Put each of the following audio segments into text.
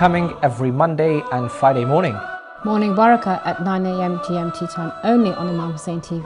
coming every Monday and Friday morning. Morning Baraka at 9 a.m. GMT time only on Imam Hussein TV.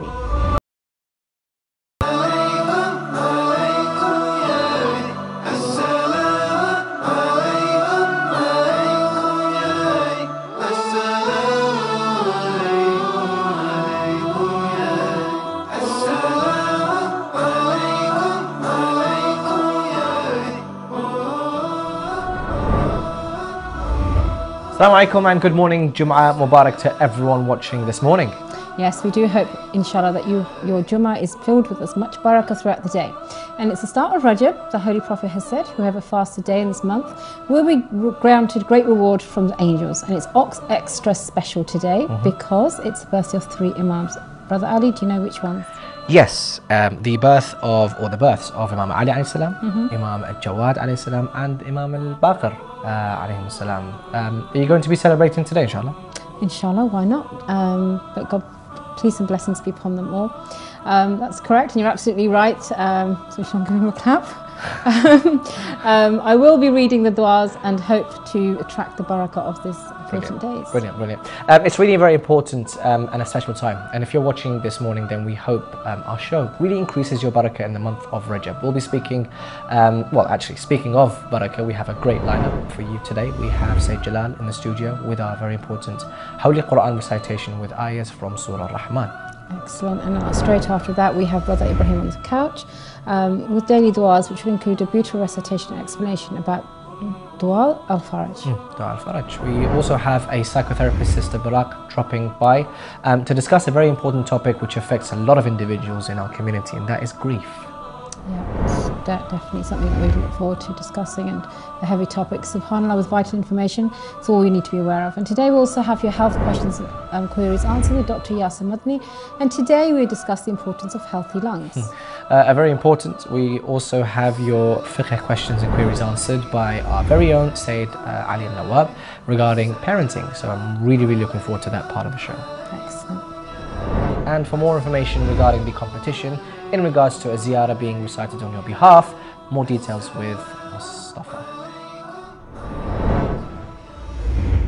Assalamu alaikum and good morning, Jum'ah Mubarak to everyone watching this morning. Yes, we do hope, inshallah, that your Jummah is filled with as much barakah throughout the day. And it's the start of Rajab. The Holy Prophet has said, whoever fasts a day in this month will be granted great reward from the angels. And it's extra special today because it's the birthday of 3 Imams. Brother Ali, do you know which ones? Yes, the births of Imam Ali alayhi salam, Imam al-Jawad alayhi salam, and Imam al-Baqir alayhi salam. Are you going to be celebrating today, inshallah? Inshallah, why not? But God, peace and blessings be upon them all. That's correct, and you're absolutely right. So I'm giving a clap. I will be reading the du'as and hope to attract the barakah of this important days. Brilliant, brilliant. It's really a very important and a special time. And if you're watching this morning, then we hope our show really increases your barakah in the month of Rajab. We'll be speaking, speaking of barakah, we have a great lineup for you today. We have Sayyid Jalal in the studio with our very important Holy Quran recitation with ayahs from Surah Rahman. Excellent. And straight after that, we have Brother Ibrahim on the couch with daily du'as, which will include a beautiful recitation and explanation about Dua al-Faraj. Dua al-Faraj. We also have a psychotherapist, Sister Baraka, dropping by to discuss a very important topic which affects a lot of individuals in our community, and that is grief. Yeah, it's definitely something that we look forward to discussing, and a heavy topic, subhanAllah, with vital information. It's all you need to be aware of. And today we also have your health questions and queries answered with Dr. Yasser Madni. And today we discuss the importance of healthy lungs. Very important. We also have your fiqh questions and queries answered by our very own Sayyid Ali Nawab regarding parenting. So I'm really looking forward to that part of the show. Excellent. And for more information regarding the competition in regards to a ziyarah being recited on your behalf, more details with Mustafa.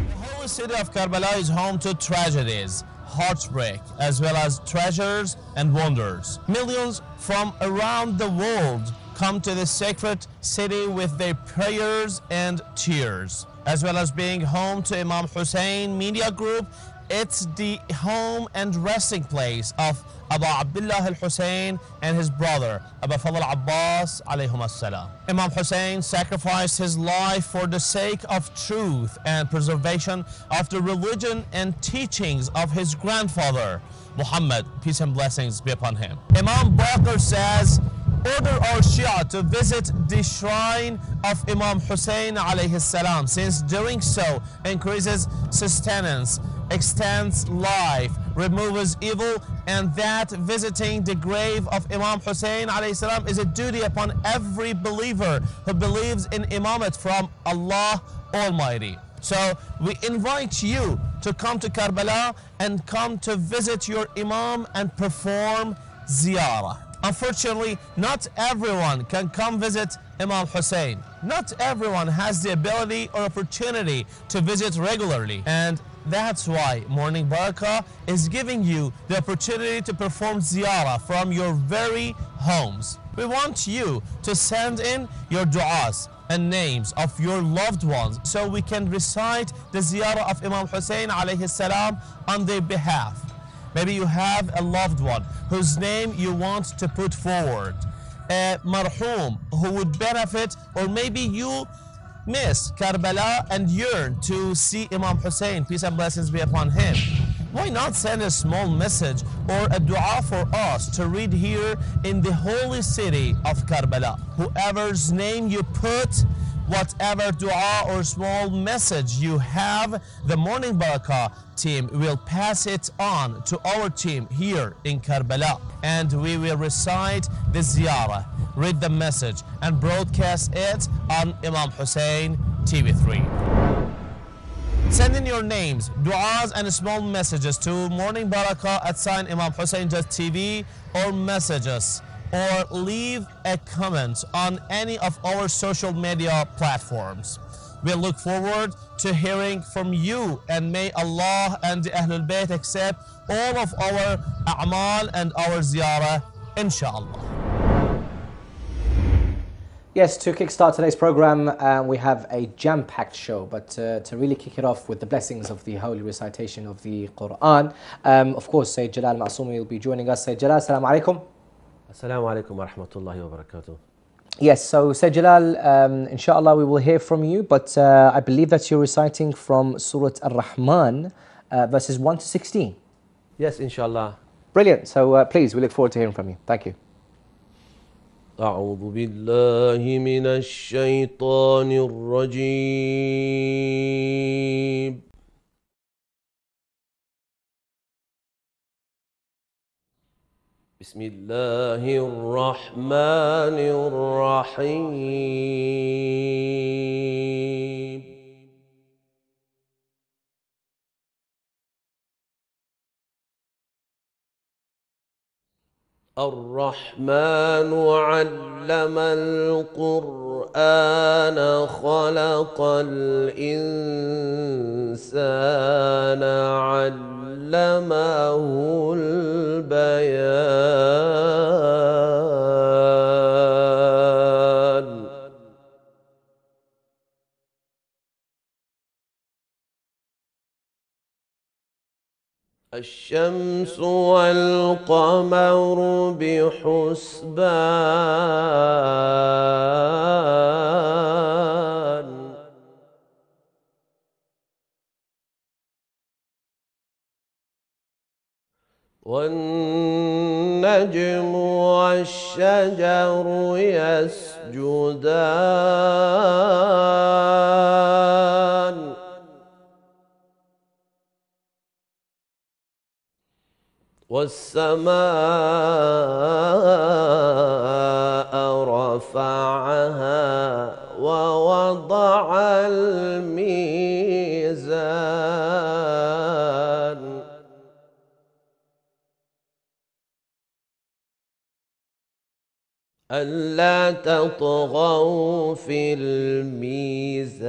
The holy city of Karbala is home to tragedies, heartbreak, as well as treasures and wonders. Millions from around the world come to this sacred city with their prayers and tears. As well as being home to Imam Hussein Media Group, it's the home and resting place of Abu Abdullah al-Hussein and his brother Abu Fadhil Abbas alayhum as-salam. Imam Hussein sacrificed his life for the sake of truth and preservation of the religion and teachings of his grandfather Muhammad, peace and blessings be upon him. Imam Baraka says, order our Shia to visit the shrine of Imam Hussein alayhi salam, since doing so increases sustenance, extends life, removes evil, and that visiting the grave of Imam Hussein alayhi salam is a duty upon every believer who believes in Imamate from Allah Almighty. So we invite you to come to Karbala and come to visit your Imam and perform ziyarah. Unfortunately, not everyone can come visit Imam Hussein. Not everyone has the ability or opportunity to visit regularly, and that's why Morning Baraka is giving you the opportunity to perform ziyarah from your very homes. We want you to send in your du'as and names of your loved ones so we can recite the ziyarah of Imam Hussein alayhi salam on their behalf. Maybe you have a loved one whose name you want to put forward, a marhum who would benefit, or maybe you miss Karbala and yearn to see Imam Hussein, peace and blessings be upon him. Why not send a small message or a dua for us to read here in the holy city of Karbala? Whoever's name you put, whatever dua or small message you have, the Morning Baraka team will pass it on to our team here in Karbala, and we will recite the ziyarah, read the message, and broadcast it on Imam Hussein TV3. Send in your names, du'as, and small messages to Morning Baraka at @imamhussein.tv, or messages or leave a comment on any of our social media platforms. We look forward to hearing from you, and may Allah and the Ahlul Bayt accept all of our a'mal and our ziyarah, inshallah. Yes, to kickstart today's program, we have a jam-packed show, but to really kick it off with the blessings of the holy recitation of the Quran, of course, Sayyid Jalal Ma'soumi will be joining us. Sayyid Jalal, assalamu alaikum. Assalamu alaikum wa rahmatullahi wa barakatuh. Yes, so Sayyid Jalal, inshallah we will hear from you, but I believe that you're reciting from Surah Ar-Rahman, verses 1 to 16. Yes, inshallah. Brilliant, so please, we look forward to hearing from you. Thank you. أعوذ بالله من الشيطان الرجيم. بسم الله الرحمن الرحيم. الرحمن علم القرآن خلق الإنسان علمه البيان. الشمس والقمر بحسبان. والنجم والشجر يسجدان. والسماء رفعها ووضع الميزان. ألا تطغوا في الميزان.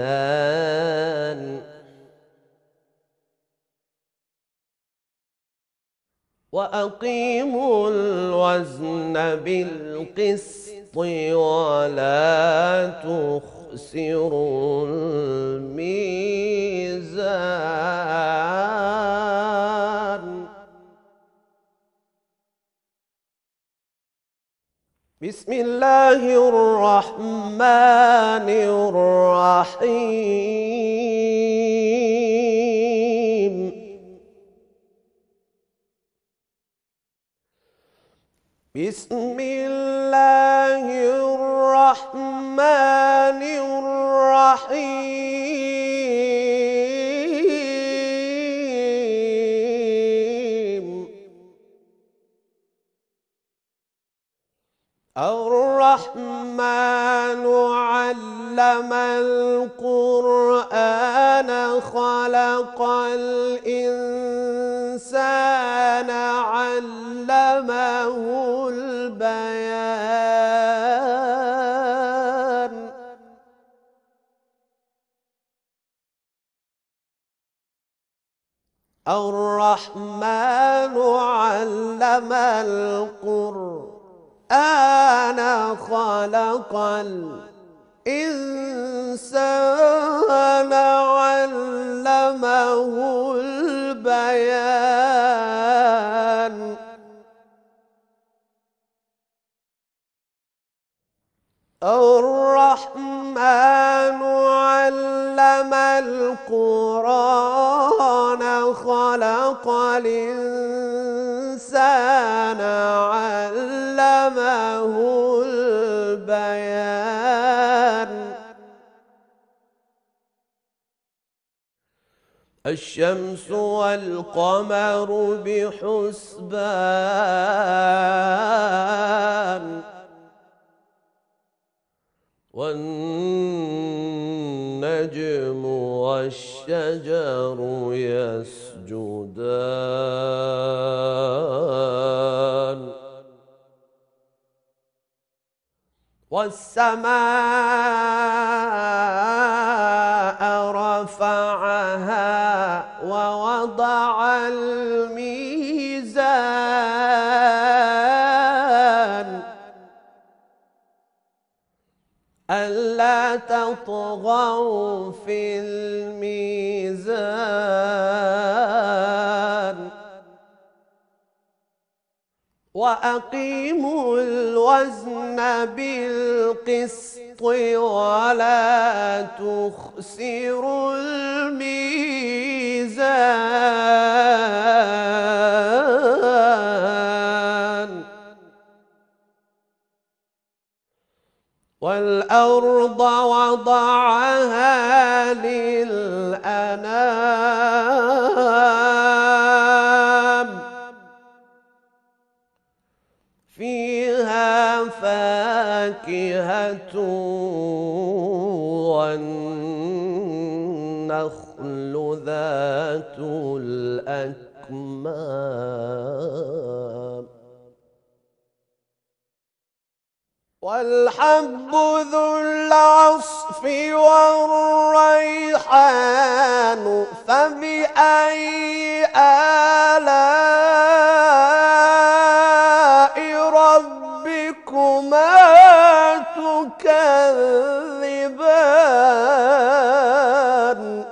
وأقيموا الوزن بالقسط ولا تخسروا الميزان. بسم الله الرحمن الرحيم. بسم الله الرحمن الرحيم. الرحمن علم القرآن خلق الإنسان علمه البيان. الرحمن علم القرآن خلق الإنسان علمه البيان. الرحمن علم القرآن خلق الإنسان علمه البيان. الشمس والقمر بحسبان. والنجم والشجر يسجدان. والسماء رفعها ووضع الميزان ألا تطغوا في الميزان وأقيموا الوزن بالقسط ولا تخسروا الميزان والأرض وضعها للأنام فيها فاكهة والنخل ذات الأكمام والحب ذو العصف والريحان فبأي آلاء ربكما تكذبان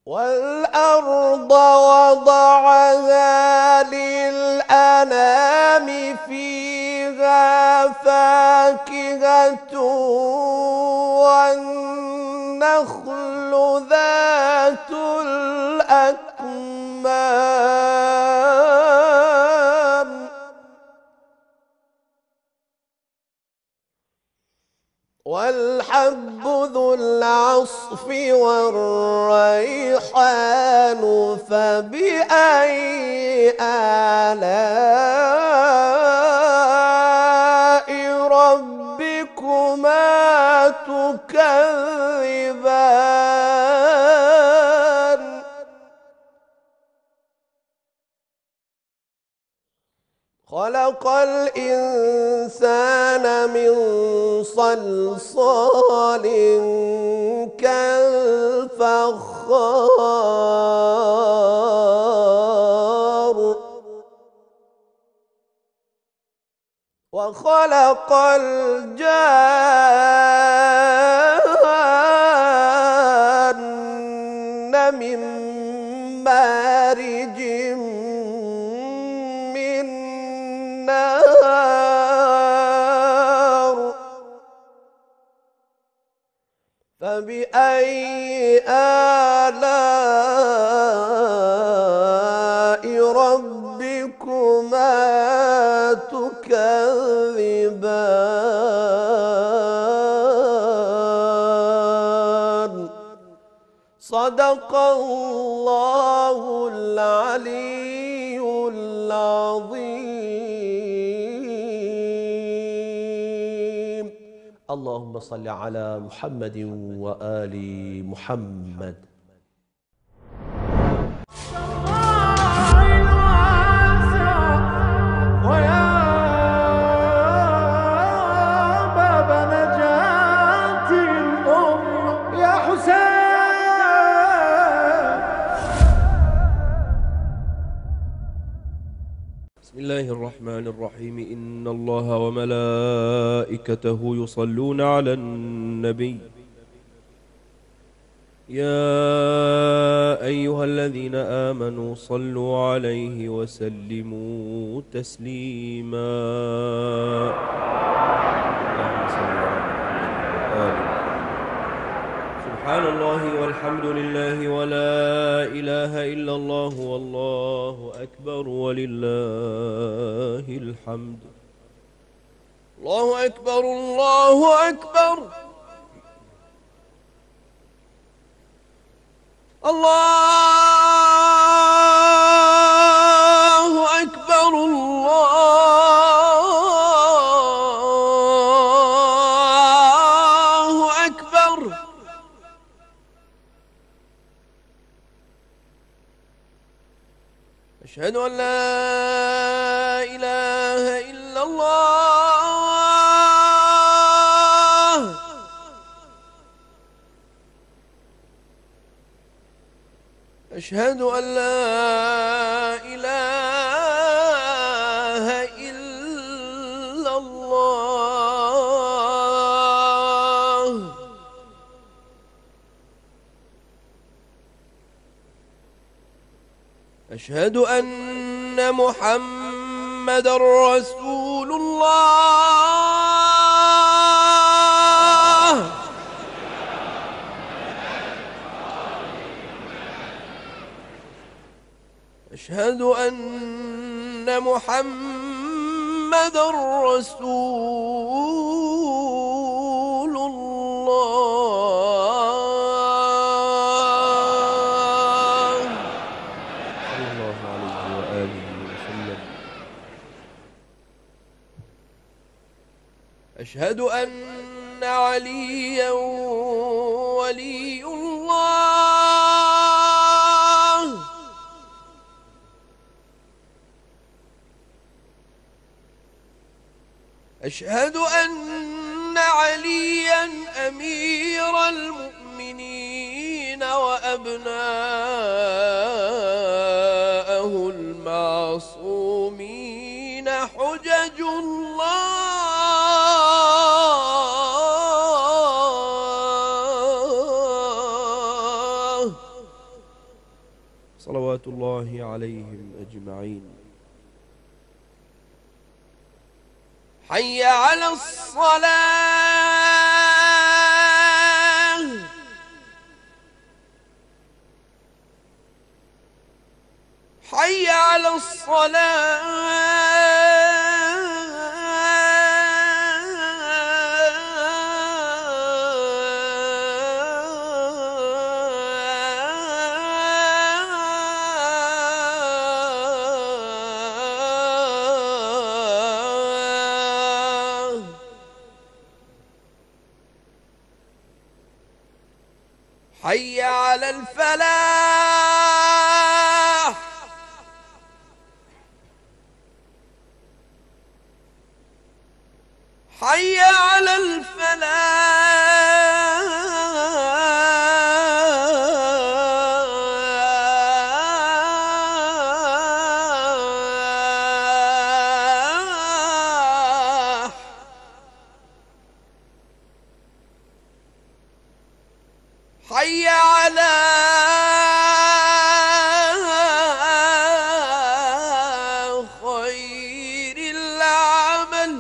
والأرض وضعها للأنام فيها فاكهة والنخل ذات الأكمام والحب ذو العصف والريحان فبأي آلاء ربكما تكذبان خلق الإنسان من صلصال كالفخار وخلق الجان من مارج من نار فبأي آلاء ربكما تكذبان صدق الله العلي العظيم اللهم صل على محمد وآل محمد بسم الله الرحمن الرحيم إن الله وملائكته يصلون على النبي يا أيها الذين آمنوا صلوا عليه وسلموا تسليما سبحان الله والحمد لله ولا إله إلا الله والله أكبر ولله الحمد الله أكبر الله أكبر الله أكبر الله أكبر أشهد أن لا إله أشهد أن لا إله إلا الله. أشهد أن محمد رسول الله. أشهد أن محمد رسول الله صلى الله عليه وآله وسلم. أشهد أن عليا ولي الله. أشهد أن عليا أمير المؤمنين وأبناءه المعصومين حجج الله صلوات الله عليهم أجمعين. حي على الصلاة. حي على الصلاة. حي على الفلاح. حي على الفلاح. حي على خير العمل.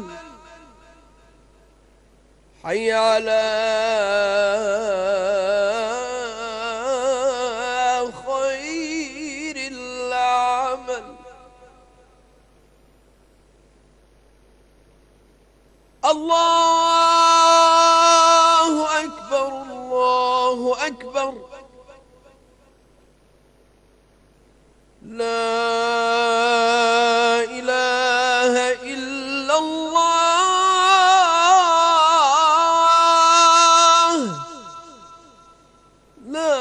حي على خير العمل. الله أكبر الله أكبر. لا إله إلا الله. لا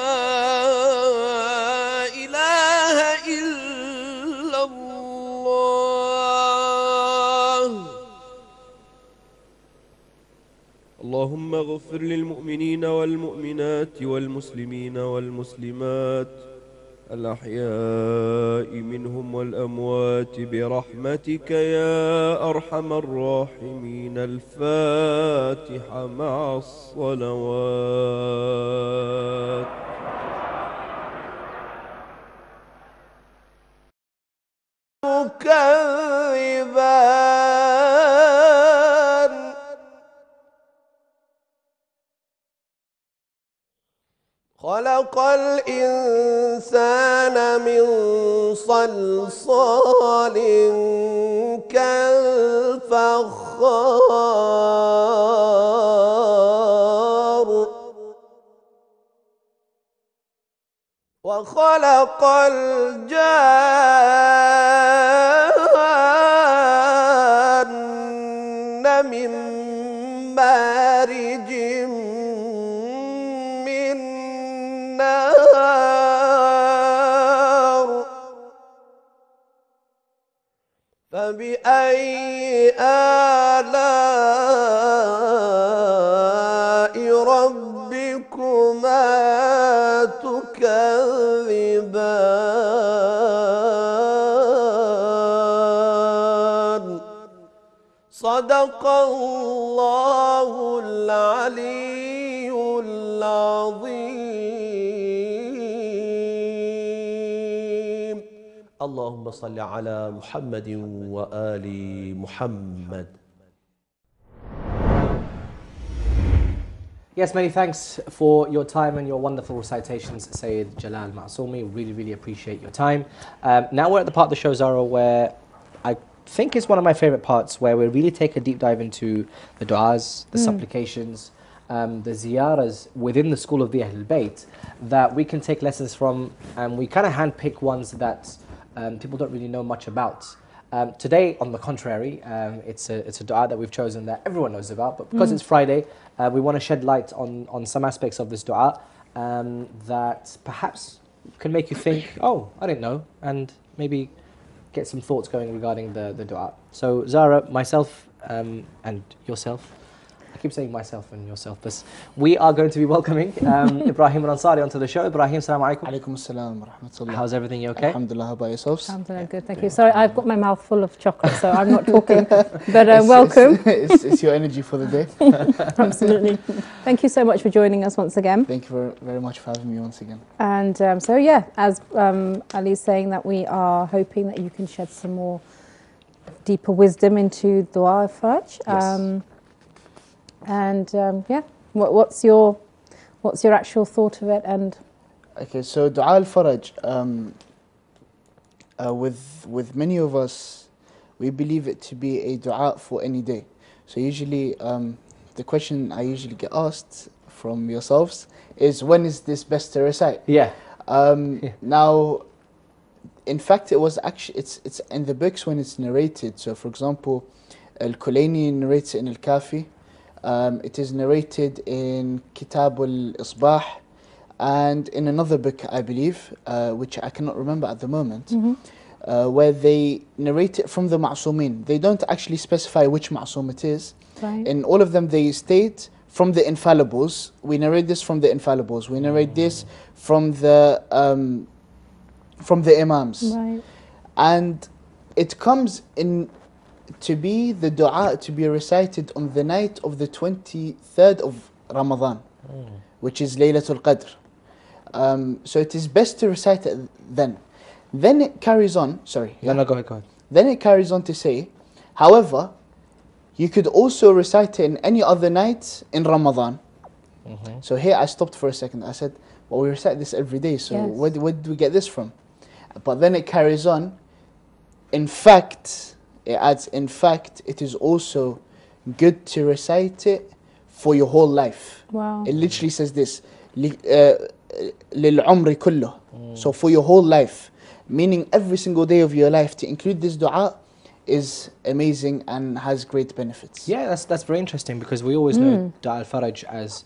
إله إلا الله. اللهم اغفر للمؤمنين والمؤمنات والمسلمين والمسلمات الأحياء منهم والأموات برحمتك يا أرحم الراحمين. الفاتحة مع الصلوات. مكذبان خلق الإنسان من صلصال كالفخار وخلق الجان من مارج من نار. فبأي آلاء ربكما تكذبان. صدق الله العلي العظيم. اللهم صل على محمد وآل محمد. Yes, many thanks for your time and your wonderful recitations, Sayyid Jalal Ma'soumi. Really, really appreciate your time. Now we're at the part of the show, Zahra, where I think is one of my favorite parts, where we really take a deep dive into the du'as, the supplications, the ziyaras within the school of the Ahlul Bayt that we can take lessons from, and we kind of handpick ones that people don't really know much about. Today, on the contrary, it's a dua that we've chosen that everyone knows about, but because it's Friday, we want to shed light on some aspects of this dua that perhaps can make you think, oh, I didn't know, and maybe get some thoughts going regarding the dua. So Zahra, myself, and yourself, I keep saying myself and yourself, but we are going to be welcoming Ibrahim al-Ansari onto the show. Ibrahim, assalamu alaikum. Alaikum assalam wa rahmatullah. How's everything? You okay? Alhamdulillah, how about yourselves? Alhamdulillah, good, thank you. Sorry, I've got my mouth full of chocolate, so I'm not talking, but welcome. It's your energy for the day. Absolutely. Thank you so much for joining us once again. Thank you very much for having me once again. And so, yeah, as Ali's saying, that we are hoping that you can shed some more deeper wisdom into Dua al-Faraj. Yes. Yeah, what's your actual thought of it? And Okay, so Dua al-Faraj, with many of us, we believe it to be a dua for any day. So usually, the question I usually get asked from yourselves is, when is this best to recite? Yeah. Now, in fact, it was actually, it's in the books when it's narrated. So, for example, Al-Kulayni narrates it in Al-Kafi. It is narrated in Kitab al-Isbah and in another book, I believe, which I cannot remember at the moment, where they narrate it from the Ma'sumin. They don't actually specify which Ma'sum it is. right. In all of them, they state from the infallibles. We narrate this from the infallibles. We narrate this from the Imams. Right. And it comes in to be the dua to be recited on the night of the 23rd of Ramadan, which is Laylatul Qadr. So it is best to recite it then. Then it carries on, sorry. No, go ahead. Then it carries on to say, however, you could also recite it in any other night in Ramadan. So here I stopped for a second. I said, well, we recite this every day, so Yes. where did we get this from? But then it carries on. In fact, it adds, in fact, it is also good to recite it for your whole life. Wow. It literally says this, لِلْعُمْرِ كُلُّهُ. So for your whole life, meaning every single day of your life, to include this dua is amazing and has great benefits. Yeah, that's very interesting, because we always know Dua al-Faraj as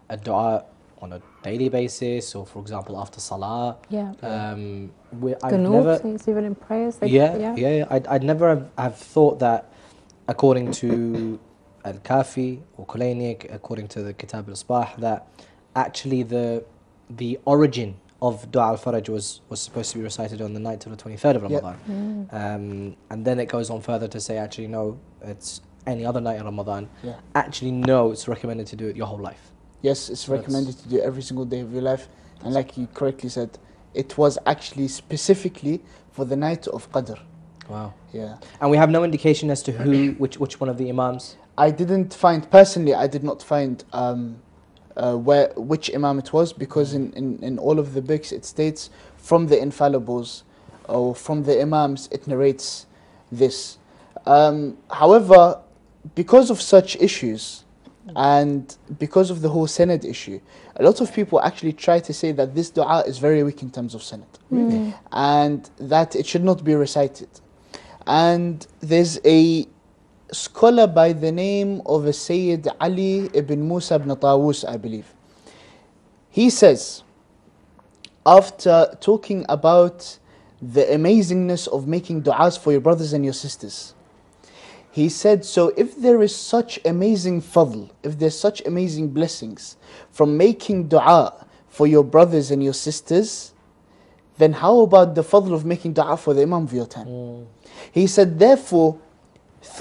a dua on a daily basis, or for example after Salah. Yeah. I've never, It's even in prayers. I'd never have thought that, according to Al-Kafi or Kulayni, according to the Kitab al-Isbah, that actually the origin of Dua al-Faraj was supposed to be recited on the night of the 23rd of Ramadan. And then it goes on further to say, actually no, it's any other night in Ramadan. Yeah. Actually no, it's recommended to do it your whole life. Yes, it's recommended to do it every single day of your life. And like you correctly said, it was actually specifically for the night of Qadr. Wow. Yeah. And we have no indication as to which one of the Imams? I didn't find, personally, I did not find which Imam it was, because in all of the books it states from the infallibles or from the Imams, it narrates this. However, because of such issues and because of the whole Sanad issue, a lot of people actually try to say that this dua is very weak in terms of Sanad, and that it should not be recited. And there's a scholar by the name of a Sayyid Ali ibn Musa ibn Tawus, I believe. He says, after talking about the amazingness of making du'as for your brothers and your sisters, he said, so if there is such amazing fadl, if there's such amazing blessings from making dua for your brothers and your sisters, then how about the fadl of making dua for the Imam of your time? He said, therefore,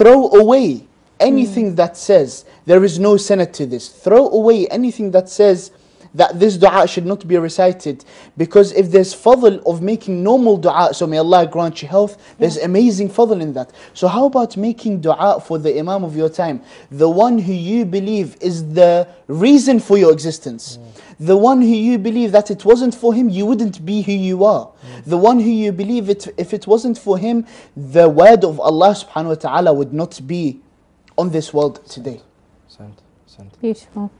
throw away anything that says there is no sanad to this. Throw away anything that says that this dua should not be recited, because if there's fadl of making normal dua, so may Allah grant you health, there's amazing fadl in that. So how about making dua for the Imam of your time, the one who you believe is the reason for your existence, the one who you believe that it wasn't for him you wouldn't be who you are, the one who you believe if it wasn't for him the word of Allah subhanahu wa ta'ala would not be on this world today. Beautiful.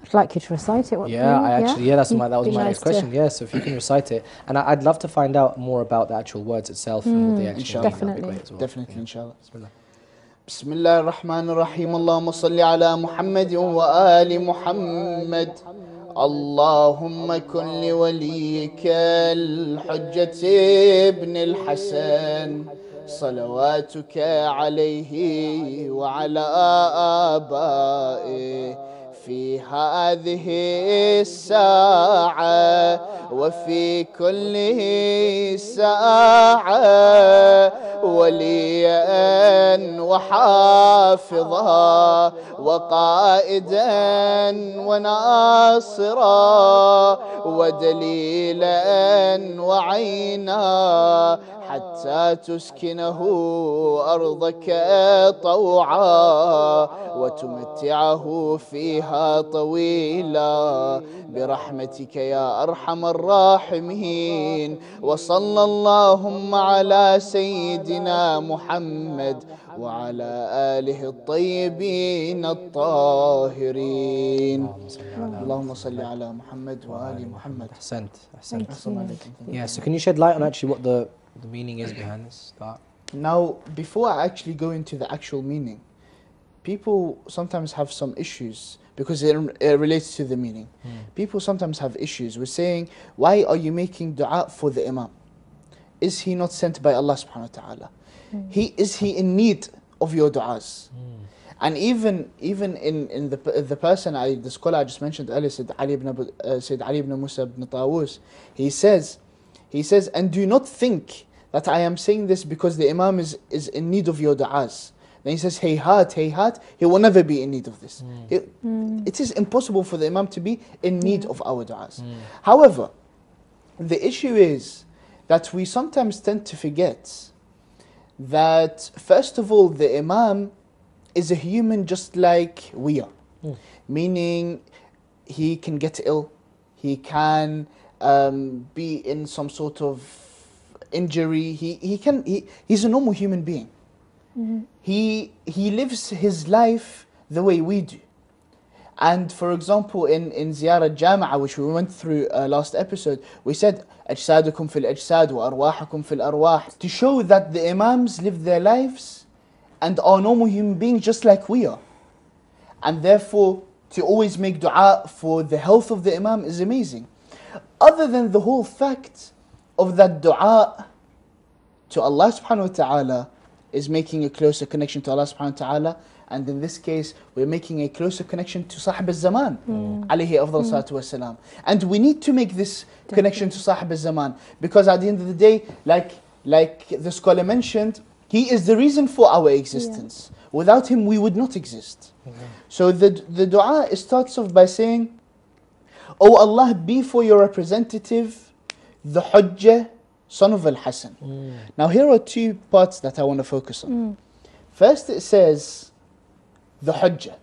I'd like you to recite it. That was my Be next nice question. Yeah, so if you can recite it, and I'd love to find out more about the actual words itself and what they actually mean. That'd be great as well. Definitely, inshallah. Bismillah. بسم الله الرحمن الرحيم اللهم صل على محمد وآل محمد اللهم كن لوليك الحجة ابن الحسن صلواتك عليه وعلى آبائه في هذه الساعة وفي كل ساعة وليا وحافظا وقائدا وناصرا ودليلا وعينا حتى تسكنه أرضك طوعا وتمتعه فيها طويلا برحمتك يا أرحم الراحمين وصلى اللهم على سيدنا محمد وعلى آله الطيبين الطاهرين اللهم صل على محمد وآل محمد. Ahsant. Yeah, so can you shed light on actually what the meaning is behind this dua? Now, before I actually go into the actual meaning, people sometimes have some issues because it relates to the meaning. People sometimes have issues with saying, why are you making dua for the Imam? Is he not sent by Allah subhanahu wa ta'ala? Is he in need of your du'as? And even in the person, the scholar I just mentioned earlier, Sayyid Ali ibn Musa ibn Tawus, he says, and do not think that I am saying this because the Imam is in need of your du'as. Then he says, hayhat, he will never be in need of this. It is impossible for the Imam to be in need of our du'as. However, the issue is that we sometimes tend to forget that, first of all, the Imam is a human just like we are. Meaning, he can get ill, he can be in some sort of injury, he's a normal human being. He lives his life the way we do. And for example, in Ziyarah Jama'a, which we went through last episode, we said, أجسادكم في الأجساد وأرواحكم في الأرواح, to show that the Imams live their lives and are normal human beings just like we are. And therefore, to always make dua for the health of the Imam is amazing. Other than the whole fact of that dua to Allah subhanahu wa ta'ala is making a closer connection to Allah subhanahu wa ta'ala, and in this case we're making a closer connection to Sahib al-Zaman, alayhi afdal salatu wassalam. And we need to make this connection to Sahib al-Zaman, because at the end of the day, like the scholar mentioned, he is the reason for our existence. Without him we would not exist. So the dua starts off by saying, O Allah, be for your representative the Hujjah, son of Al-Hasan. Now here are two parts that I want to focus on. First, it says the Hujjah.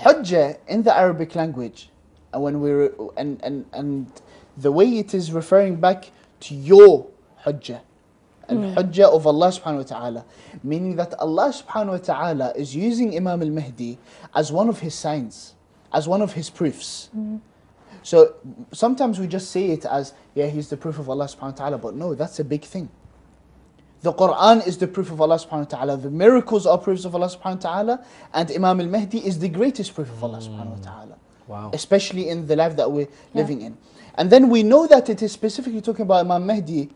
Hujjah in the Arabic language, and the way it is referring back to your Hujjah, Al-Hujjah of Allah subhanahu wa ta'ala, meaning that Allah subhanahu wa ta'ala is using Imam al-Mahdi as one of his signs, as one of his proofs. So sometimes we just say it as, yeah, he's the proof of Allah subhanahu wa ta'ala, but no, that's a big thing. The Quran is the proof of Allah subhanahu wa ta'ala, the miracles are proofs of Allah subhanahu wa ta'ala, and Imam al-Mahdi is the greatest proof of Allah subhanahu wa ta'ala. Wow. Especially in the life that we're living in. And then we know that it is specifically talking about Imam Mahdi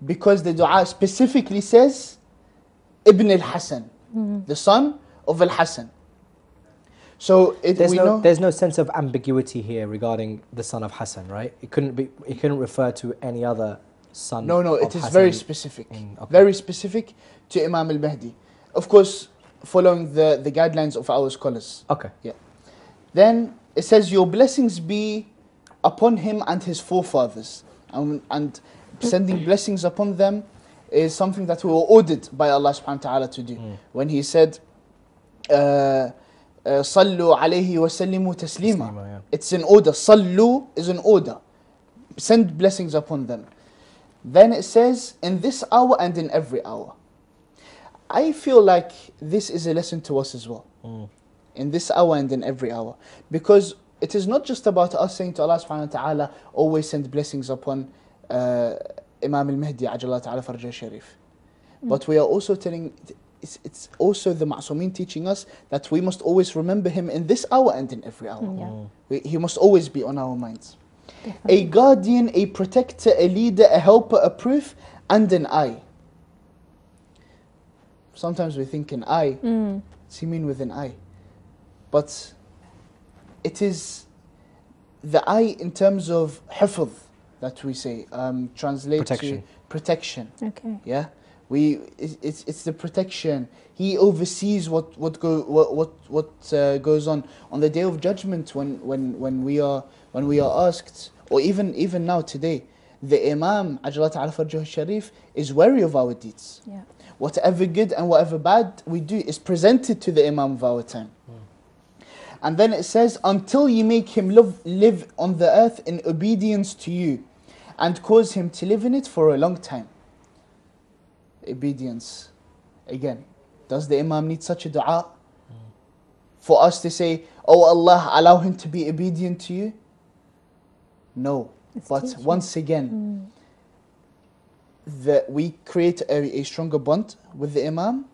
because the dua specifically says Ibn al-Hasan, the son of al-Hasan. So there's no sense of ambiguity here regarding the son of Hassan, right? It couldn't refer to any other son. No, it is very specific. Very specific to Imam al-Mahdi. Of course, following the guidelines of our scholars. Okay. Yeah. Then it says, your blessings be upon him and his forefathers. And sending blessings upon them is something that we were ordered by Allah subhanahu wa ta'ala to do. When He said, Sallu alayhi wa sallimu taslima. Yeah. It's an order. Sallu is an order. Send blessings upon them. Then it says, in this hour and in every hour. I feel like this is a lesson to us as well. In this hour and in every hour. Because it is not just about us saying to Allah subhanahu wa ta'ala, always send blessings upon Imam al-Mahdi ajallahu ta'ala farjah sharif. But we are also telling, it's also the Ma'sumin teaching us that we must always remember him in this hour and in every hour. He must always be on our minds. A guardian, a protector, a leader, a helper, a proof, and an eye. Sometimes we think an eye, what's he mean with an eye? But it is the eye in terms of hifadh that we say, translate Protection. to protection. Okay. Yeah, it's the protection. He oversees what goes on the day of judgment when we are asked, or even now today, the Imam ajallahu ta'ala farjah sharif is wary of our deeds. Yeah. Whatever good and whatever bad we do is presented to the Imam of our time. And then it says, until you make him live on the earth in obedience to you and cause him to live in it for a long time. Obedience. Again, does the Imam need such a dua? For us to say, oh Allah, allow him to be obedient to you? No. But teaching. once again, we create a stronger bond with the Imam.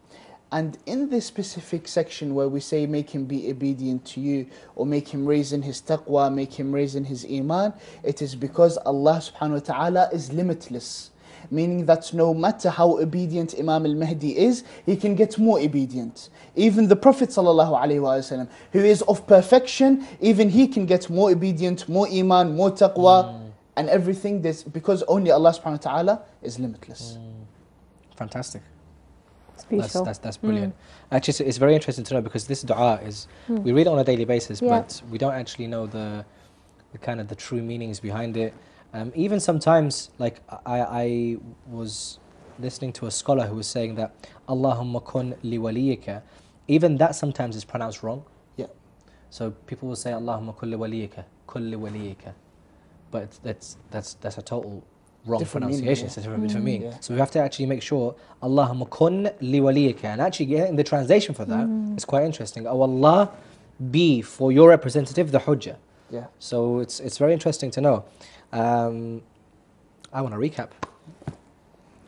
And in this specific section where we say make him be obedient to you, or make him raise in his taqwa, make him raise in his iman, it is because Allah subhanahu wa ta'ala is limitless. Meaning that no matter how obedient Imam al-Mahdi is, he can get more obedient. Even the Prophet sallallahu alaihi wasallam, who is of perfection, even he can get more obedient, more iman, more taqwa, and everything. This because only Allah subhanahu wa ta'ala is limitless. Fantastic. It's beautiful. That's brilliant. Actually, it's very interesting to know, because this dua is, we read it on a daily basis, but we don't actually know the kind of the true meanings behind it. Even sometimes, like I was listening to a scholar who was saying that Allahumma kun li waliyika, even that sometimes is pronounced wrong. Yeah. So people will say Allahumma kun li waliyika, but that's a total wrong Different pronunciation. meaning, It's a different meaning. Yeah. So we have to actually make sure Allahumma kun li waliyika, and actually getting the translation for that is quite interesting. Oh Allah, be for your representative the hujjah. Yeah. So it's very interesting to know. I want to recap.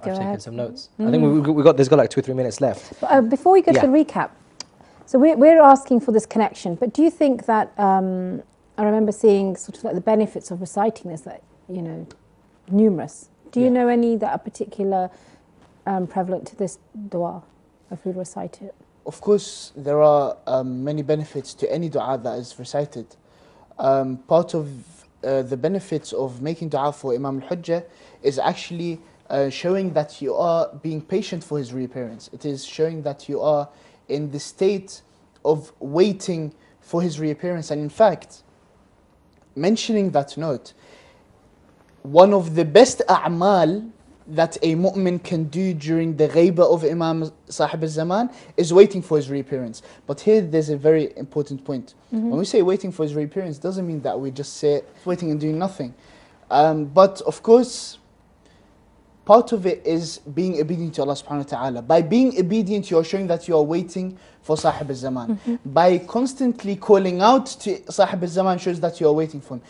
I've taken some notes. I think there's got like 2 or 3 minutes left. But, before we go to the recap, so we're asking for this connection, but do you think that, I remember seeing sort of like the benefits of reciting this, that, you know, numerous. Do you know any that are particular prevalent to this dua, if we recite it? Of course, there are many benefits to any dua that is recited. Part of the benefits of making dua for Imam al-Hujjah is actually showing that you are being patient for his reappearance. It is showing that you are in the state of waiting for his reappearance. And in fact, mentioning that note, one of the best a'mal that a mu'min can do during the ghaibah of Imam Sahib al-Zaman is waiting for his reappearance. But here there's a very important point. When we say waiting for his reappearance, doesn't mean that we just sit waiting and doing nothing. But of course, part of it is being obedient to Allah subhanahu wa ta'ala. By being obedient, you are showing that you are waiting for Sahib al-Zaman. By constantly calling out to Sahib al-Zaman shows that you are waiting for him.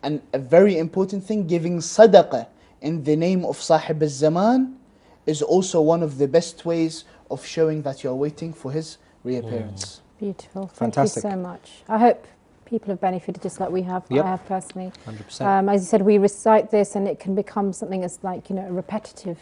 And a very important thing, giving sadaqah in the name of Sahib al-Zaman is also one of the best ways of showing that you are waiting for his reappearance. Beautiful. Fantastic. Thank you so much. I hope people have benefited just like we have. Yep. I have personally. 100%. As you said, we recite this and it can become something that's like, you know, repetitive.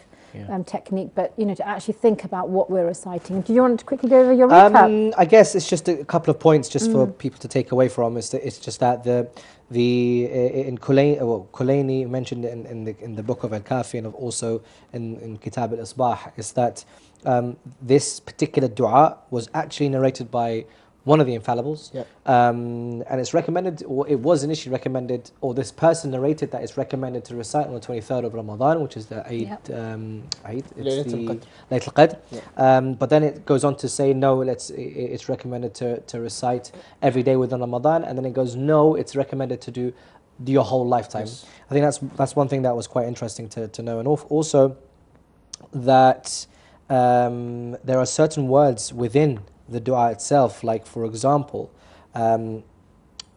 technique, but to actually think about what we're reciting. Do you want to quickly go over your recap? I guess it's just a couple of points just for people to take away from. It's just that in Kulaini mentioned in the book of Al-Kafi and also in Kitab al-Isbah is that this particular dua was actually narrated by one of the infallibles, and it's recommended, or it was initially recommended, or this person narrated that it's recommended to recite on the 23rd of Ramadan, which is the Eid, it's the Laylatul Qadr. But then it goes on to say, no, it's recommended to recite every day within Ramadan, and then it goes, no, it's recommended to do your whole lifetime. Yes. I think that's one thing that was quite interesting to know, and also that there are certain words within the dua itself, like for example, wa'ayna,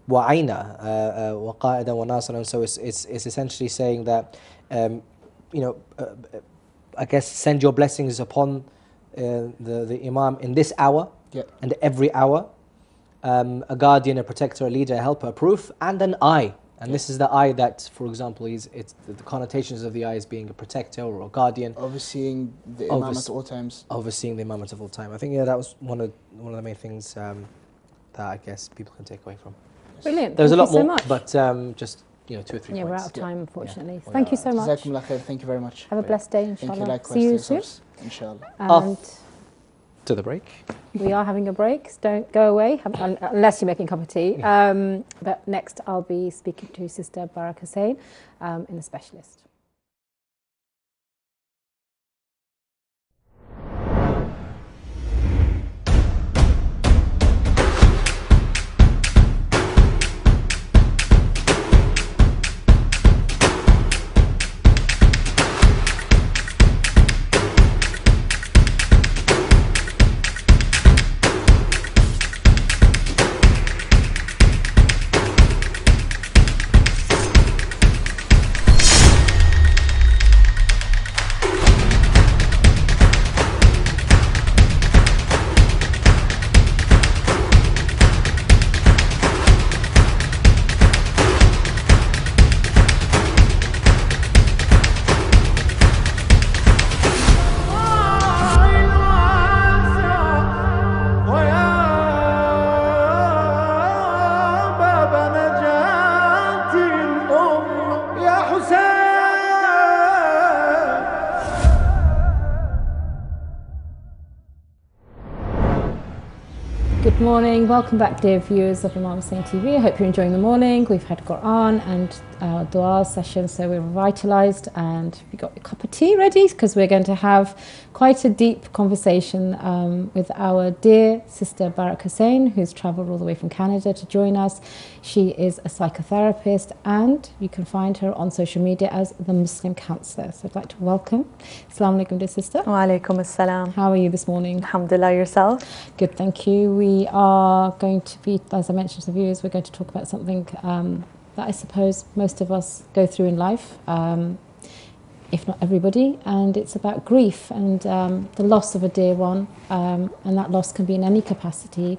waqa'ida wa nasran. So it's essentially saying that, I guess, send your blessings upon the Imam in this hour and every hour, a guardian, a protector, a leader, a helper, a proof, and an eye. And this is the eye that, for example, it's the connotations of the eye as being a protector or a guardian. Overseeing the Imam at all times. Overseeing the Imam at all time. I think that was one of the main things that I guess people can take away from. Brilliant. There's a lot more, but just 2 or 3 points. Yeah, we're out of time, unfortunately. Thank you so much. Thank you very much. Have a blessed day, inshallah. Thank you, likewise. See you soon. Inshallah. And to the break. We are having a break, so don't go away, unless you're making a cup of tea. But next I'll be speaking to Sister Baraka Hussein in The Specialist. Good morning, welcome back dear viewers of Imam Hussein TV. I hope you're enjoying the morning. We've had Quran and our dua session, so we're revitalized, and we got a cup of tea ready because we're going to have quite a deep conversation with our dear sister Baraka Hussein, who's traveled all the way from Canada to join us. She is a psychotherapist, and you can find her on social media as the Muslim Counselor. So I'd like to welcome. Assalamu alaikum, dear sister. Wa alaikum assalam. How are you this morning? Alhamdulillah, yourself? Good, thank you. We are going to be, as I mentioned to the viewers, we're going to talk about something that I suppose most of us go through in life, if not everybody, and it's about grief and the loss of a dear one, and that loss can be in any capacity.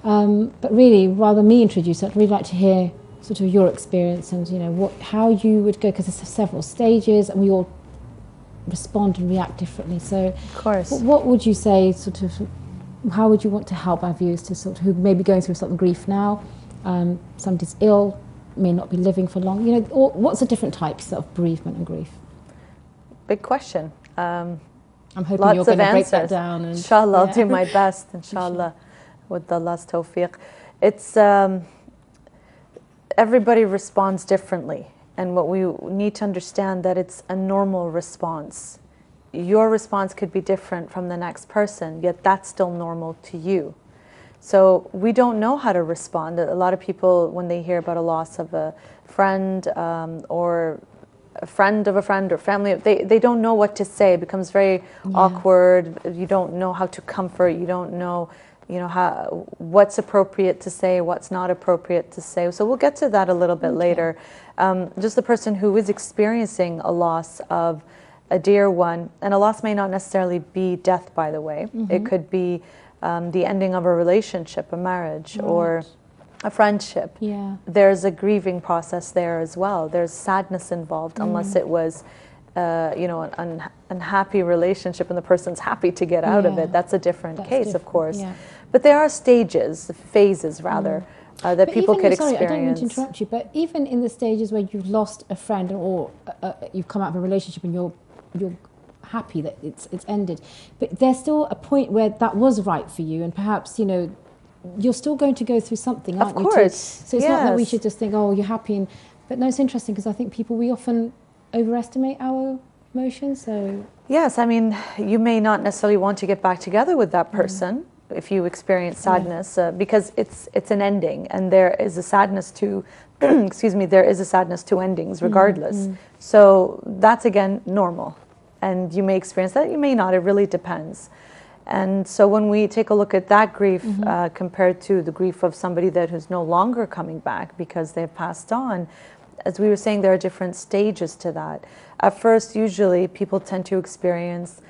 But really, rather me introduce it, I'd really like to hear sort of your experience and how you would go, because there's several stages and we all respond and react differently. So, of course, what would you say, sort of, how would you want to help our viewers to sort of, who may be going through something grief now, somebody's ill, may not be living for long, what's the different types of bereavement and grief? Big question. I'm hoping lots you're going to break answers. That down. And, inshallah, I'll do my best, inshallah, with Allah's tawfiq. It's, everybody responds differently, and what we need to understand that it's a normal response. Your response could be different from the next person, yet that's still normal to you. So we don't know how to respond. A lot of people, when they hear about a loss of a friend or a friend of a friend or family, they don't know what to say. It becomes very awkward. You don't know how to comfort. You don't know, how, what's appropriate to say, what's not appropriate to say. So we'll get to that a little bit later. Just the person who is experiencing a loss of a dear one, and a loss may not necessarily be death, by the way. It could be the ending of a relationship, a marriage, or a friendship. There's a grieving process there as well. There's sadness involved, unless it was you know, an unhappy relationship and the person's happy to get out of Yeah. it, that's a different case, of different, course. yeah. But there are stages, phases rather, that But people even, could sorry, experience. I don't mean to interrupt you, but even in the stages where you've lost a friend or you've come out of a relationship and you're happy that it's ended, but there's still a point where that was right for you, and perhaps, you know, you're still going to go through something, aren't you? Of course. So it's not that we Yes. should just think, oh, you're happy, but no, it's interesting because I think we often overestimate our emotions. So Yes, I mean, you may not necessarily want to get back together with that person if you experience sadness, because it's an ending, and there is a sadness to, excuse me, there is a sadness to endings regardless. So that's again normal, and you may experience that, you may not. It really depends. And so when we take a look at that grief compared to the grief of somebody that who's no longer coming back because they've passed on, as we were saying, there are different stages to that. At first, usually people tend to experience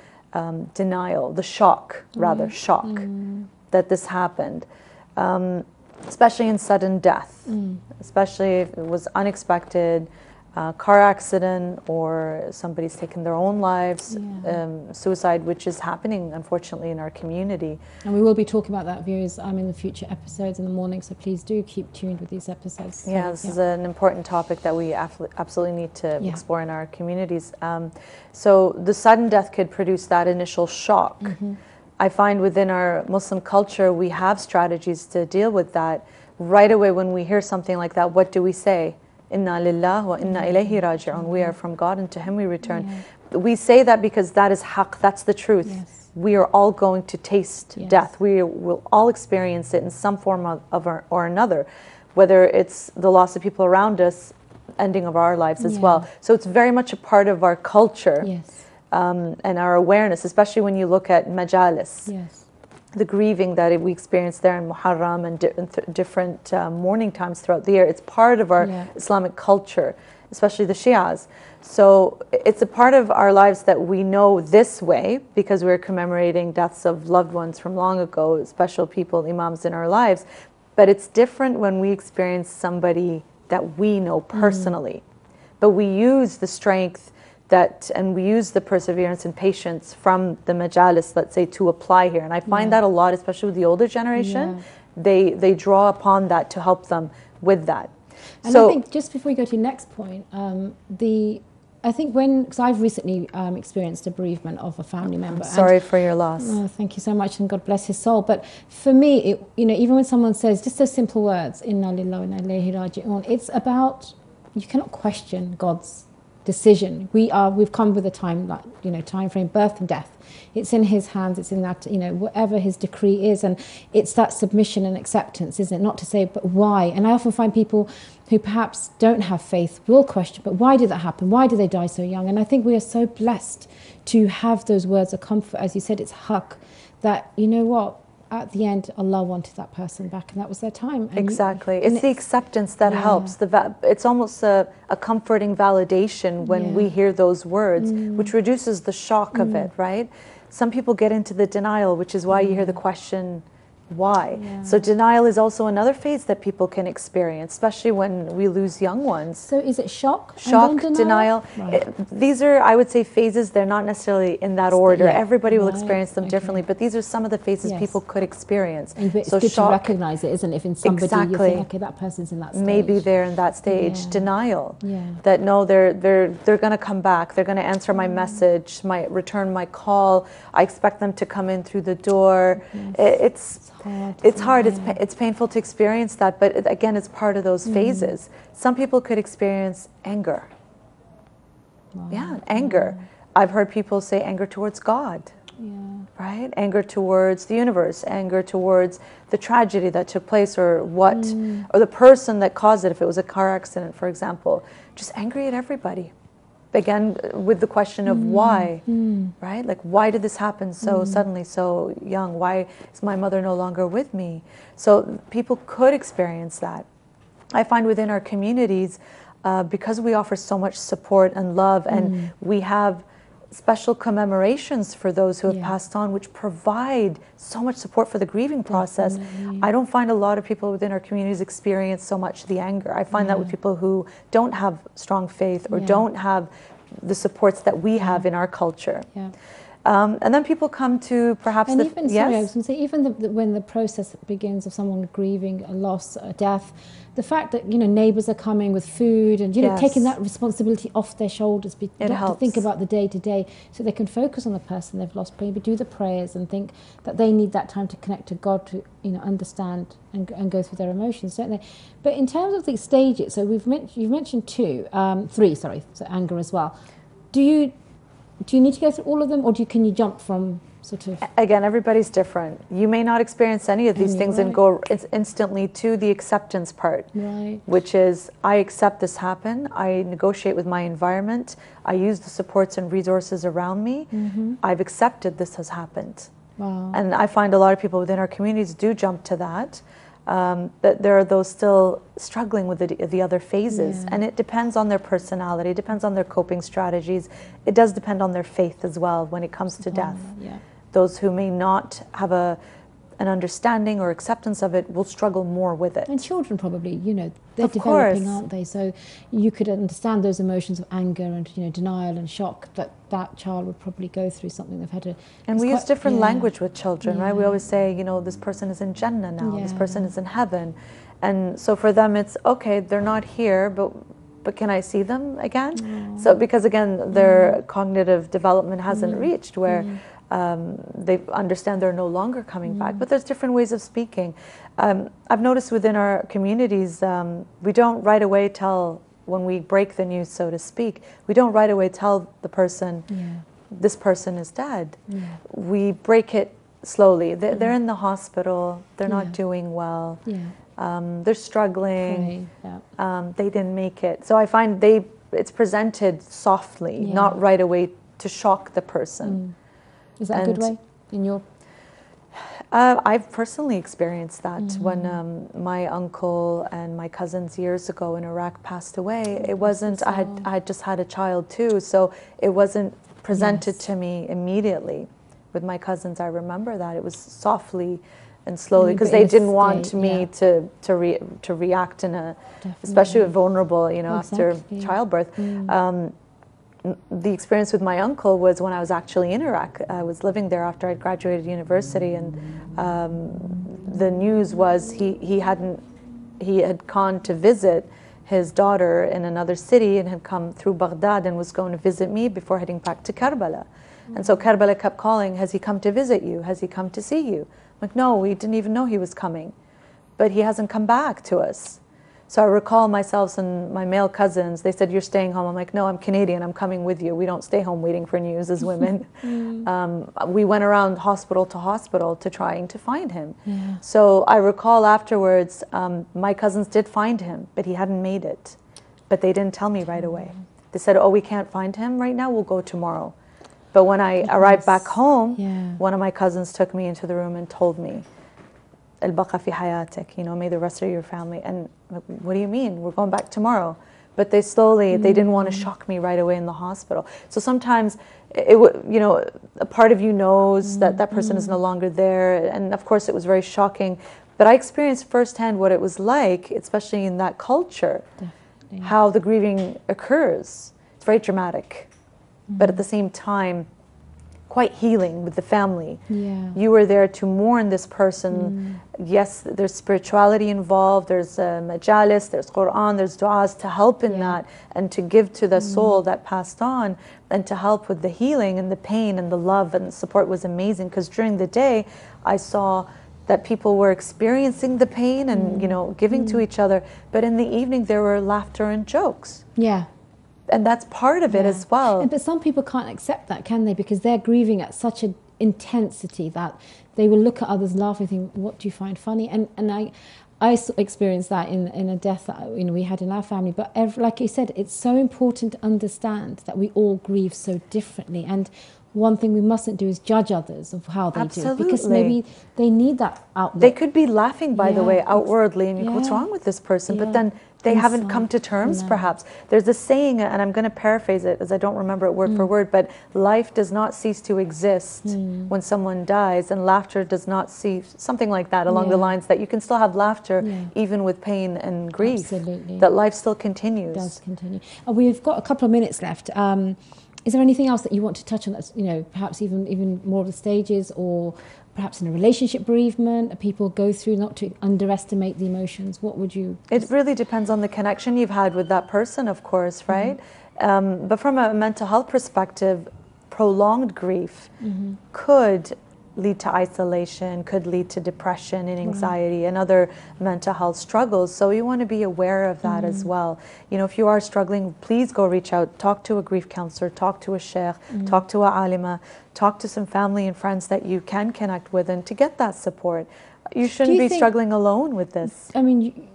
denial, the shock, rather, shock that this happened, especially in sudden death, especially if it was unexpected, car accident, or somebody's taken their own lives, suicide, which is happening, unfortunately, in our community. and we will be talking about that, viewers, in the future episodes in the morning, so please do keep tuned with these episodes. So, Yeah, this is an important topic that we absolutely need to explore in our communities. So the sudden death could produce that initial shock. I find within our Muslim culture, we have strategies to deal with that. Right away when we hear something like that, what do we say? Inna lillah wa inna ilayhi raji'un. We are from God and to Him we return. We say that because that is haqq, that's the truth. Yes. We are all going to taste death. We will all experience it in some form or another, whether it's the loss of people around us, ending of our lives as well. So it's very much a part of our culture and our awareness, especially when you look at majalis. The grieving that we experience there in Muharram and different mourning times throughout the year. It's part of our Islamic culture, especially the Shias. So it's a part of our lives that we know this way because we're commemorating deaths of loved ones from long ago, special people, imams in our lives. But it's different when we experience somebody that we know personally. But we use the strength and we use the perseverance and patience from the majalis, let's say, to apply here. And I find that a lot, especially with the older generation, they draw upon that to help them with that. And so I think just before we go to your next point, I think because I've recently experienced a bereavement of a family member. Sorry for your loss. Oh, thank you so much, and God bless his soul. But for me, even when someone says just those simple words, Inna lillahi wa inna ilayhi raji'un, it's about, you cannot question God's decision. We've come with a time frame, birth and death. It's in His hands. It's in that, whatever His decree is, and it's that submission and acceptance, isn't it? Not to say, but why? And I often find people who perhaps don't have faith will question, but why did that happen? Why did they die so young? And I think we are so blessed to have those words of comfort. As you said, it's haqq, that, you know what, at the end, Allah wanted that person back, and that was their time. And exactly. It's the acceptance that helps. It's almost a comforting validation when we hear those words, which reduces the shock of it, right? Some people get into the denial, which is why you hear the question, why? So denial is also another phase that people can experience, especially when we lose young ones. So is it shock? Shock, and then denial. Right. These are, I would say, phases. They're not necessarily in that order. Everybody will Right. experience them differently, but these are some of the phases people could experience. And it's so good shock, to recognize it, isn't it? If in somebody you think, okay, that person's in that stage. maybe they're in that stage. Denial. Yeah. That no, they're going to come back. They're going to answer my message, return my call. I expect them to come in through the door. It's hard. It's hard. It's painful to experience that, but again, it's part of those phases. Some people could experience anger. Anger. I've heard people say anger towards God. Right? Anger towards the universe, anger towards the tragedy that took place, or or the person that caused it, if it was a car accident, for example. Just angry at everybody. Again, with the question of why, right? Like, why did this happen so suddenly, so young? Why is my mother no longer with me? So people could experience that. I find within our communities, because we offer so much support and love, and we have special commemorations for those who have passed on, which provide so much support for the grieving process. I don't find a lot of people within our communities experience so much the anger. I find that with people who don't have strong faith or don't have the supports that we have in our culture. Yeah. And then people come to perhaps and the even, sorry, I was going to say, even when the process begins of someone grieving a loss, a death, the fact that, you know, neighbours are coming with food and, you know, taking that responsibility off their shoulders, not to think about the day to day, so they can focus on the person they've lost, maybe do the prayers and think that they need that time to connect to God, to, you know, understand and go through their emotions, don't they? But in terms of the stages, so you've mentioned three, so anger as well. Do you need to go through all of them, or can you jump from sort of... Again, everybody's different. You may not experience any of these things and go instantly to the acceptance part, which is, I accept this happened, I negotiate with my environment, I use the supports and resources around me, I've accepted this has happened. Wow. And I find a lot of people within our communities do jump to that. But there are those still struggling with the other phases, and it depends on their personality, it depends on their coping strategies, it does depend on their faith as well when it comes to death. Those who may not have an understanding or acceptance of it will struggle more with it. And children probably, you know, they're developing, aren't they? So you could understand those emotions of anger and, you know, denial and shock that child would probably go through something they've had to... And we use different language with children, right? We always say, you know, this person is in Jannah now, this person is in heaven. And so for them it's, okay, they're not here, but can I see them again? So because again, their cognitive development hasn't reached where they understand they're no longer coming back, but there's different ways of speaking. I've noticed within our communities, we don't right away tell, when we break the news, so to speak, we don't right away tell the person, this person is dead. We break it slowly. They're in the hospital, they're not doing well, they're struggling, they didn't make it. So I find it's presented softly, not right away to shock the person. Is that a good way in your... I've personally experienced that when my uncle and my cousins years ago in Iraq passed away. It wasn't, I had just had a child too, so it wasn't presented to me immediately. With my cousins, I remember that. It was softly and slowly, because they didn't want me to react in a, especially vulnerable, you know, after childbirth. The experience with my uncle was when I was actually in Iraq. I was living there after I'd graduated university, and the news was he had gone to visit his daughter in another city and had come through Baghdad and was going to visit me before heading back to Karbala. And so Karbala kept calling, has he come to visit you? Has he come to see you? I'm like, no, we didn't even know he was coming, but he hasn't come back to us. So I recall myself and my male cousins, they said, you're staying home. I'm like, no, I'm Canadian, I'm coming with you. We don't stay home waiting for news as women. We went around hospital to trying to find him. So I recall afterwards, my cousins did find him, but he hadn't made it. But they didn't tell me right away. They said, oh, we can't find him right now, we'll go tomorrow. But when I arrived back home, one of my cousins took me into the room and told me, البقاء في حياتك, you know, may the rest of your family. And what do you mean? We're going back tomorrow. But they slowly, they didn't want to shock me right away in the hospital. So sometimes, you know, a part of you knows that that person is no longer there. And of course it was very shocking. But I experienced firsthand what it was like, especially in that culture, how the grieving occurs. It's very dramatic. But at the same time, quite healing with the family. You were there to mourn this person. Yes, there's spirituality involved, there's majalis, there's Quran, there's du'as to help in that, and to give to the soul that passed on, and to help with the healing and the pain, and the love and the support was amazing. Because during the day, I saw that people were experiencing the pain and, you know, giving to each other. But in the evening, there were laughter and jokes. And that's part of it as well. But some people can't accept that, can they? Because they're grieving at such an intensity that they will look at others laughing, think, what do you find funny? And I experienced that in a death that, you know, we had in our family. But like you said, it's so important to understand that we all grieve so differently. And one thing we mustn't do is judge others of how they do, because maybe they need that outlet. They could be laughing, by the way, outwardly, and you go, what's wrong with this person? But then they haven't come to terms, perhaps. There's a saying, and I'm going to paraphrase it as I don't remember it word for word, but life does not cease to exist when someone dies, and laughter does not cease, something like that, along the lines that you can still have laughter even with pain and grief. Absolutely. That life still continues. It does continue. We've got a couple of minutes left. Is there anything else that you want to touch on that's, you know, perhaps even more of the stages, or perhaps in a relationship bereavement that people go through, not to underestimate the emotions? What would you... It really depends on the connection you've had with that person, of course, right? But from a mental health perspective, prolonged grief could lead to isolation, could lead to depression and anxiety and other mental health struggles. So you want to be aware of that as well. You know, if you are struggling, please go reach out, talk to a grief counselor, talk to a sheikh, talk to a alima, talk to some family and friends that you can connect with, and to get that support. You shouldn't be struggling alone with this. I mean,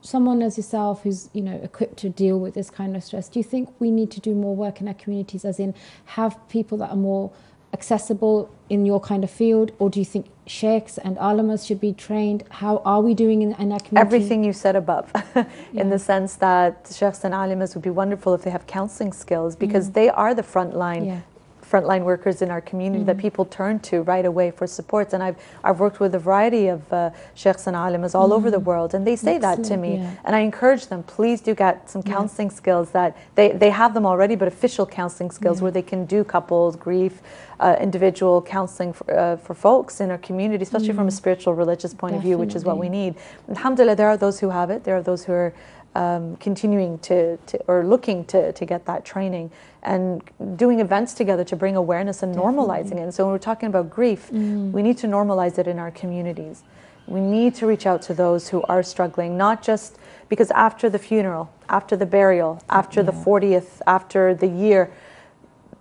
someone as yourself who's, you know, equipped to deal with this kind of stress, do you think we need to do more work in our communities, as in have people that are more accessible in your kind of field, or do you think sheikhs and alamas should be trained? How are we doing in our community? Everything you said above, in the sense that sheikhs and alamas would be wonderful if they have counseling skills, because they are the frontline workers in our community that people turn to right away for supports. And I've worked with a variety of sheikhs and alimas all over the world, and they say that to me. And I encourage them, please do get some counseling skills that they have them already, but official counseling skills where they can do couples, grief, individual counseling for folks in our community, especially from a spiritual, religious point of view, which is what we need. Alhamdulillah, there are those who have it. There are those who are continuing to or looking to get that training and doing events together to bring awareness and normalizing it. And so when we're talking about grief, we need to normalize it in our communities. We need to reach out to those who are struggling, not just because after the funeral, after the burial, after the 40th, after the year,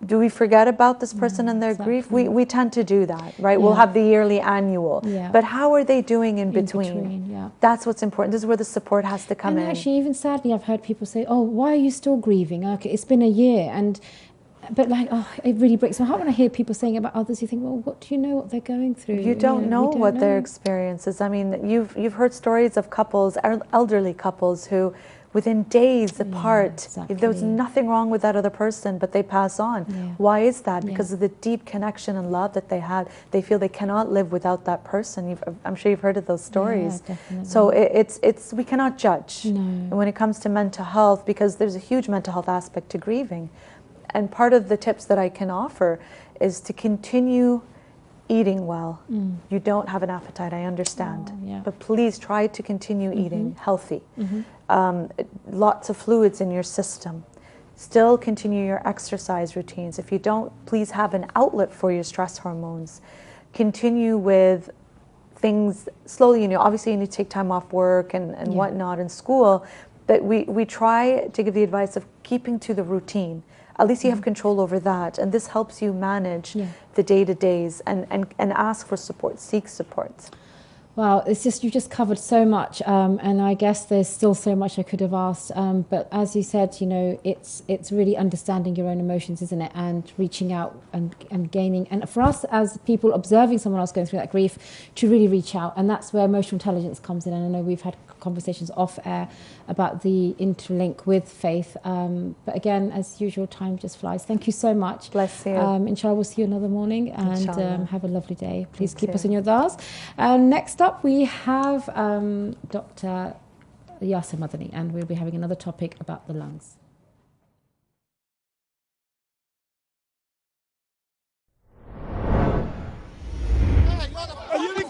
do we forget about this person and their grief? We tend to do that, right? We'll have the yearly annual. But how are they doing in between? That's what's important. This is where the support has to come in. And actually, even sadly, I've heard people say, oh, why are you still grieving? Okay, it's been a year. But like, oh, it really breaks my heart when I hear people saying about others. You think, well, what do you know what they're going through? You don't know what their experience is. I mean, you've heard stories of couples, elderly couples, who within days apart, there was nothing wrong with that other person, but they pass on. Why is that? Because of the deep connection and love that they had. They feel they cannot live without that person. I'm sure you've heard of those stories. So it's we cannot judge. And when it comes to mental health, because there's a huge mental health aspect to grieving. And part of the tips that I can offer is to continue eating well. You don't have an appetite, I understand. But please try to continue eating healthy. Lots of fluids in your system. Still continue your exercise routines. If you don't, please have an outlet for your stress hormones. Continue with things slowly. You know, obviously you need to take time off work and whatnot in school, but we try to give the advice of keeping to the routine. At least you have control over that, and this helps you manage the day-to-days and ask for support, seek support. Wow, it's just, you just covered so much, and I guess there's still so much I could have asked. But as you said, you know, it's really understanding your own emotions, isn't it? And reaching out and gaining, and for us as people observing someone else going through that grief, to really reach out, and that's where emotional intelligence comes in. And I know we've had conversations off air about the interlink with faith. But again, as usual, time just flies. Thank you so much. Bless you. Inshallah, we'll see you another morning, and have a lovely day. Please keep us in your dars. And next up, we have Dr. Yasser Madani, and we'll be having another topic about the lungs.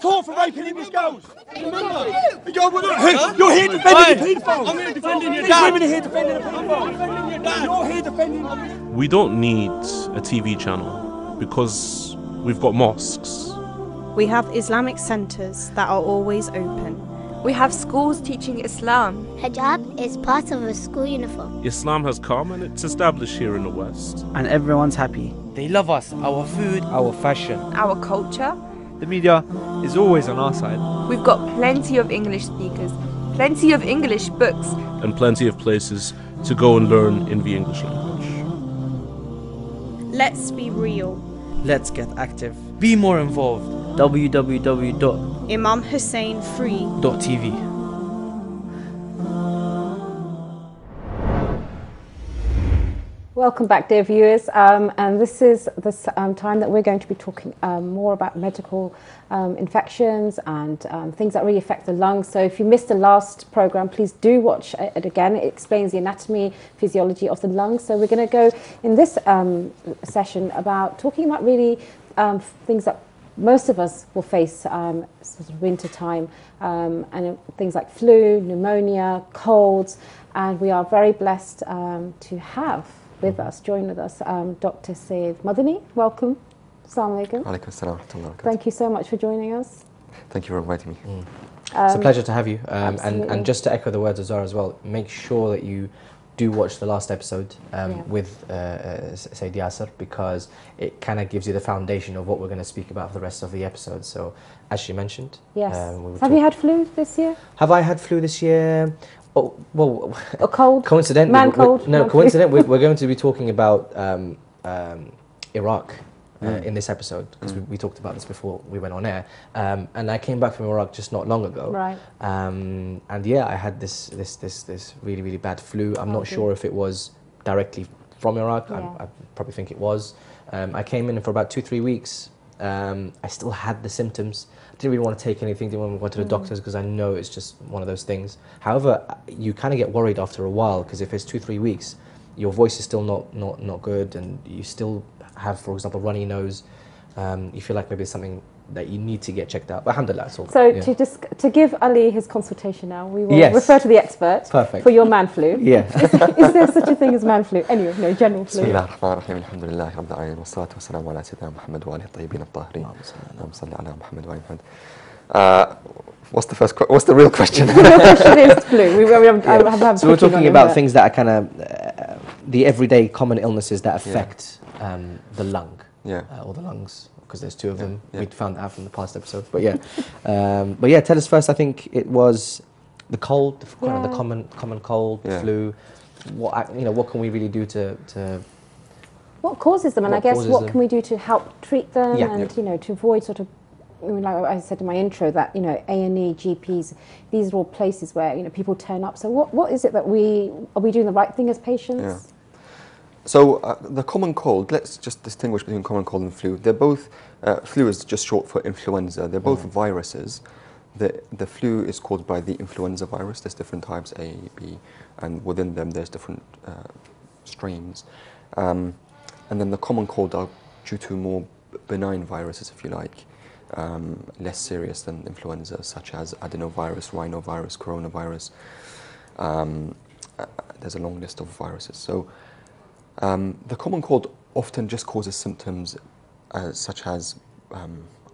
Caught for raping English girls. Remember? You're here defending the paedophile. I'm here defending your dad. These women are here defending the paedophile. You're here defending. We don't need a TV channel because we've got mosques. We have Islamic centres that are always open. We have schools teaching Islam. Hijab is part of a school uniform. Islam has come and it's established here in the West. And everyone's happy. They love us, our food, our fashion, our culture. The media is always on our side. We've got plenty of English speakers, plenty of English books, and plenty of places to go and learn in the English language. Let's be real. Let's get active. Be more involved. www.imamhusseinfree.tv Welcome back, dear viewers. And this is this time that we're going to be talking more about medical infections and things that really affect the lungs. So if you missed the last program, please do watch it again. It explains the anatomy, physiology of the lungs. So we're going to go in this session about talking about really things that most of us will face sort of winter time, and things like flu, pneumonia, colds. And we are very blessed to have with us, join with us, Dr. Syed Madani. Welcome. Assalamu alaikum. Alaikum assalam wa rahmatullahi wa barakatuh. Thank you so much for joining us. Thank you for inviting me. It's a pleasure to have you. Absolutely. And just to echo the words of Zahra as well, make sure that you do watch the last episode with Sayyid Yasser, because it kind of gives you the foundation of what we're going to speak about for the rest of the episode. So, as she mentioned, yes. Have you had flu this year? Have I had flu this year? Oh, well, a cold. Coincidentally, man cold. No, coincidentally, we're going to be talking about Iraq in this episode, because we talked about this before we went on air. And I came back from Iraq just not long ago. Right. And yeah, I had this really, really bad flu. I'm not sure if it was directly from Iraq. I probably think it was. I came in for about 2-3 weeks. I still had the symptoms. I didn't really want to take anything, didn't want to go to the doctors, because I know it's just one of those things. However, you kind of get worried after a while, because if it's 2-3 weeks, your voice is still not good, and you still have, for example, runny nose. You feel like maybe it's something that you need to get checked out. But alhamdulillah, it's all So good. to give Ali his consultation now, we will Yes. refer to the expert Perfect. for your man flu. Yeah. Is there such a thing as man flu? Anyway, no, general flu. بسم الله الرحمن الرحيم الحمد لله رب العالمين والصلاة والسلام على سيدنا محمد وآله الطيبين الطاهرين اللهم صل على محمد وآل محمد. What's the real question? The real question is flu. So we're talking about things that are kind of the everyday common illnesses that affect the lung, or the lungs, because there's two of them. We found out from the past episode, but yeah. Tell us first. I think it was the cold, the common cold, flu. What can we really do to what causes them, and I guess what can we do to help treat them, and to avoid sort of. Like I said in my intro, that A&E, GPs, these are all places where people turn up. So what is it that are we doing the right thing as patients? Yeah. So the common cold, let's just distinguish between common cold and flu. They're both, flu is just short for influenza. They're both viruses. The flu is caused by the influenza virus. There's different types, A, B, and within them there's different strains. And then the common cold are due to more benign viruses, if you like. Less serious than influenza, such as adenovirus, rhinovirus, coronavirus. There's a long list of viruses. So the common cold often just causes symptoms such as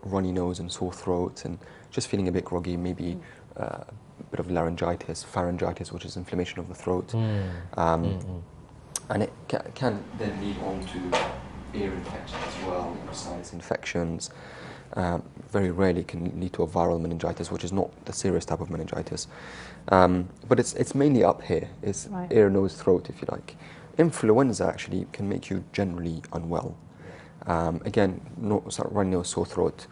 runny nose and sore throat, and just feeling a bit groggy, maybe a bit of laryngitis, pharyngitis, which is inflammation of the throat. And it can then lead on to ear infections as well, sinus infections. Very rarely can lead to a viral meningitis, which is not the serious type of meningitis. But it's mainly up here. It's ear, nose, throat, if you like. Influenza actually can make you generally unwell. Again, runny nose, sore throat,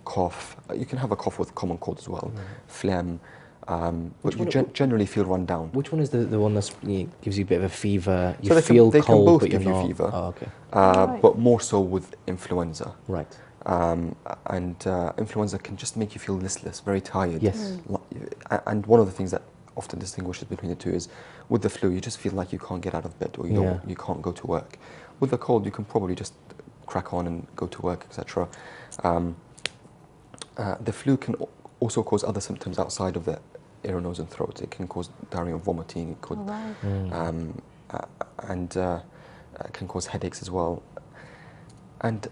cough. You can have a cough with common cold as well. Phlegm. But you generally feel run down. Which one is the one that gives you a bit of a fever? You so feel they cold, can both but give you're you not. fever. Oh, okay. But more so with influenza. Right. Influenza can just make you feel listless, very tired. Yes. And one of the things that often distinguishes between the two is, with the flu, you just feel like you can't get out of bed, or you can't go to work. With the cold, you can probably just crack on and go to work, etc. The flu can also cause other symptoms outside of the ear, nose, and throat. It can cause diarrhea and vomiting. It could, can cause headaches as well. And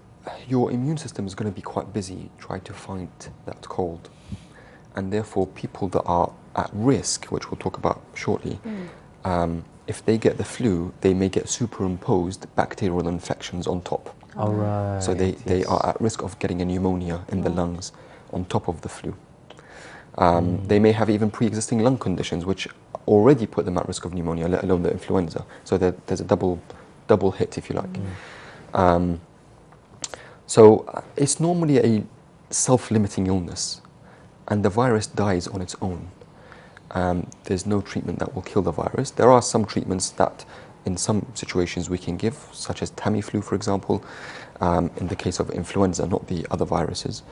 your immune system is going to be quite busy trying to fight that cold. And therefore, people that are at risk, which we'll talk about shortly, if they get the flu, they may get superimposed bacterial infections on top. All right. So they are at risk of getting a pneumonia in the lungs on top of the flu. They may have even pre-existing lung conditions, which already put them at risk of pneumonia, let alone the influenza. So there's a double hit, if you like. So it's normally a self-limiting illness, and the virus dies on its own. There's no treatment that will kill the virus. There are some treatments that in some situations we can give, such as Tamiflu, for example, in the case of influenza, not the other viruses,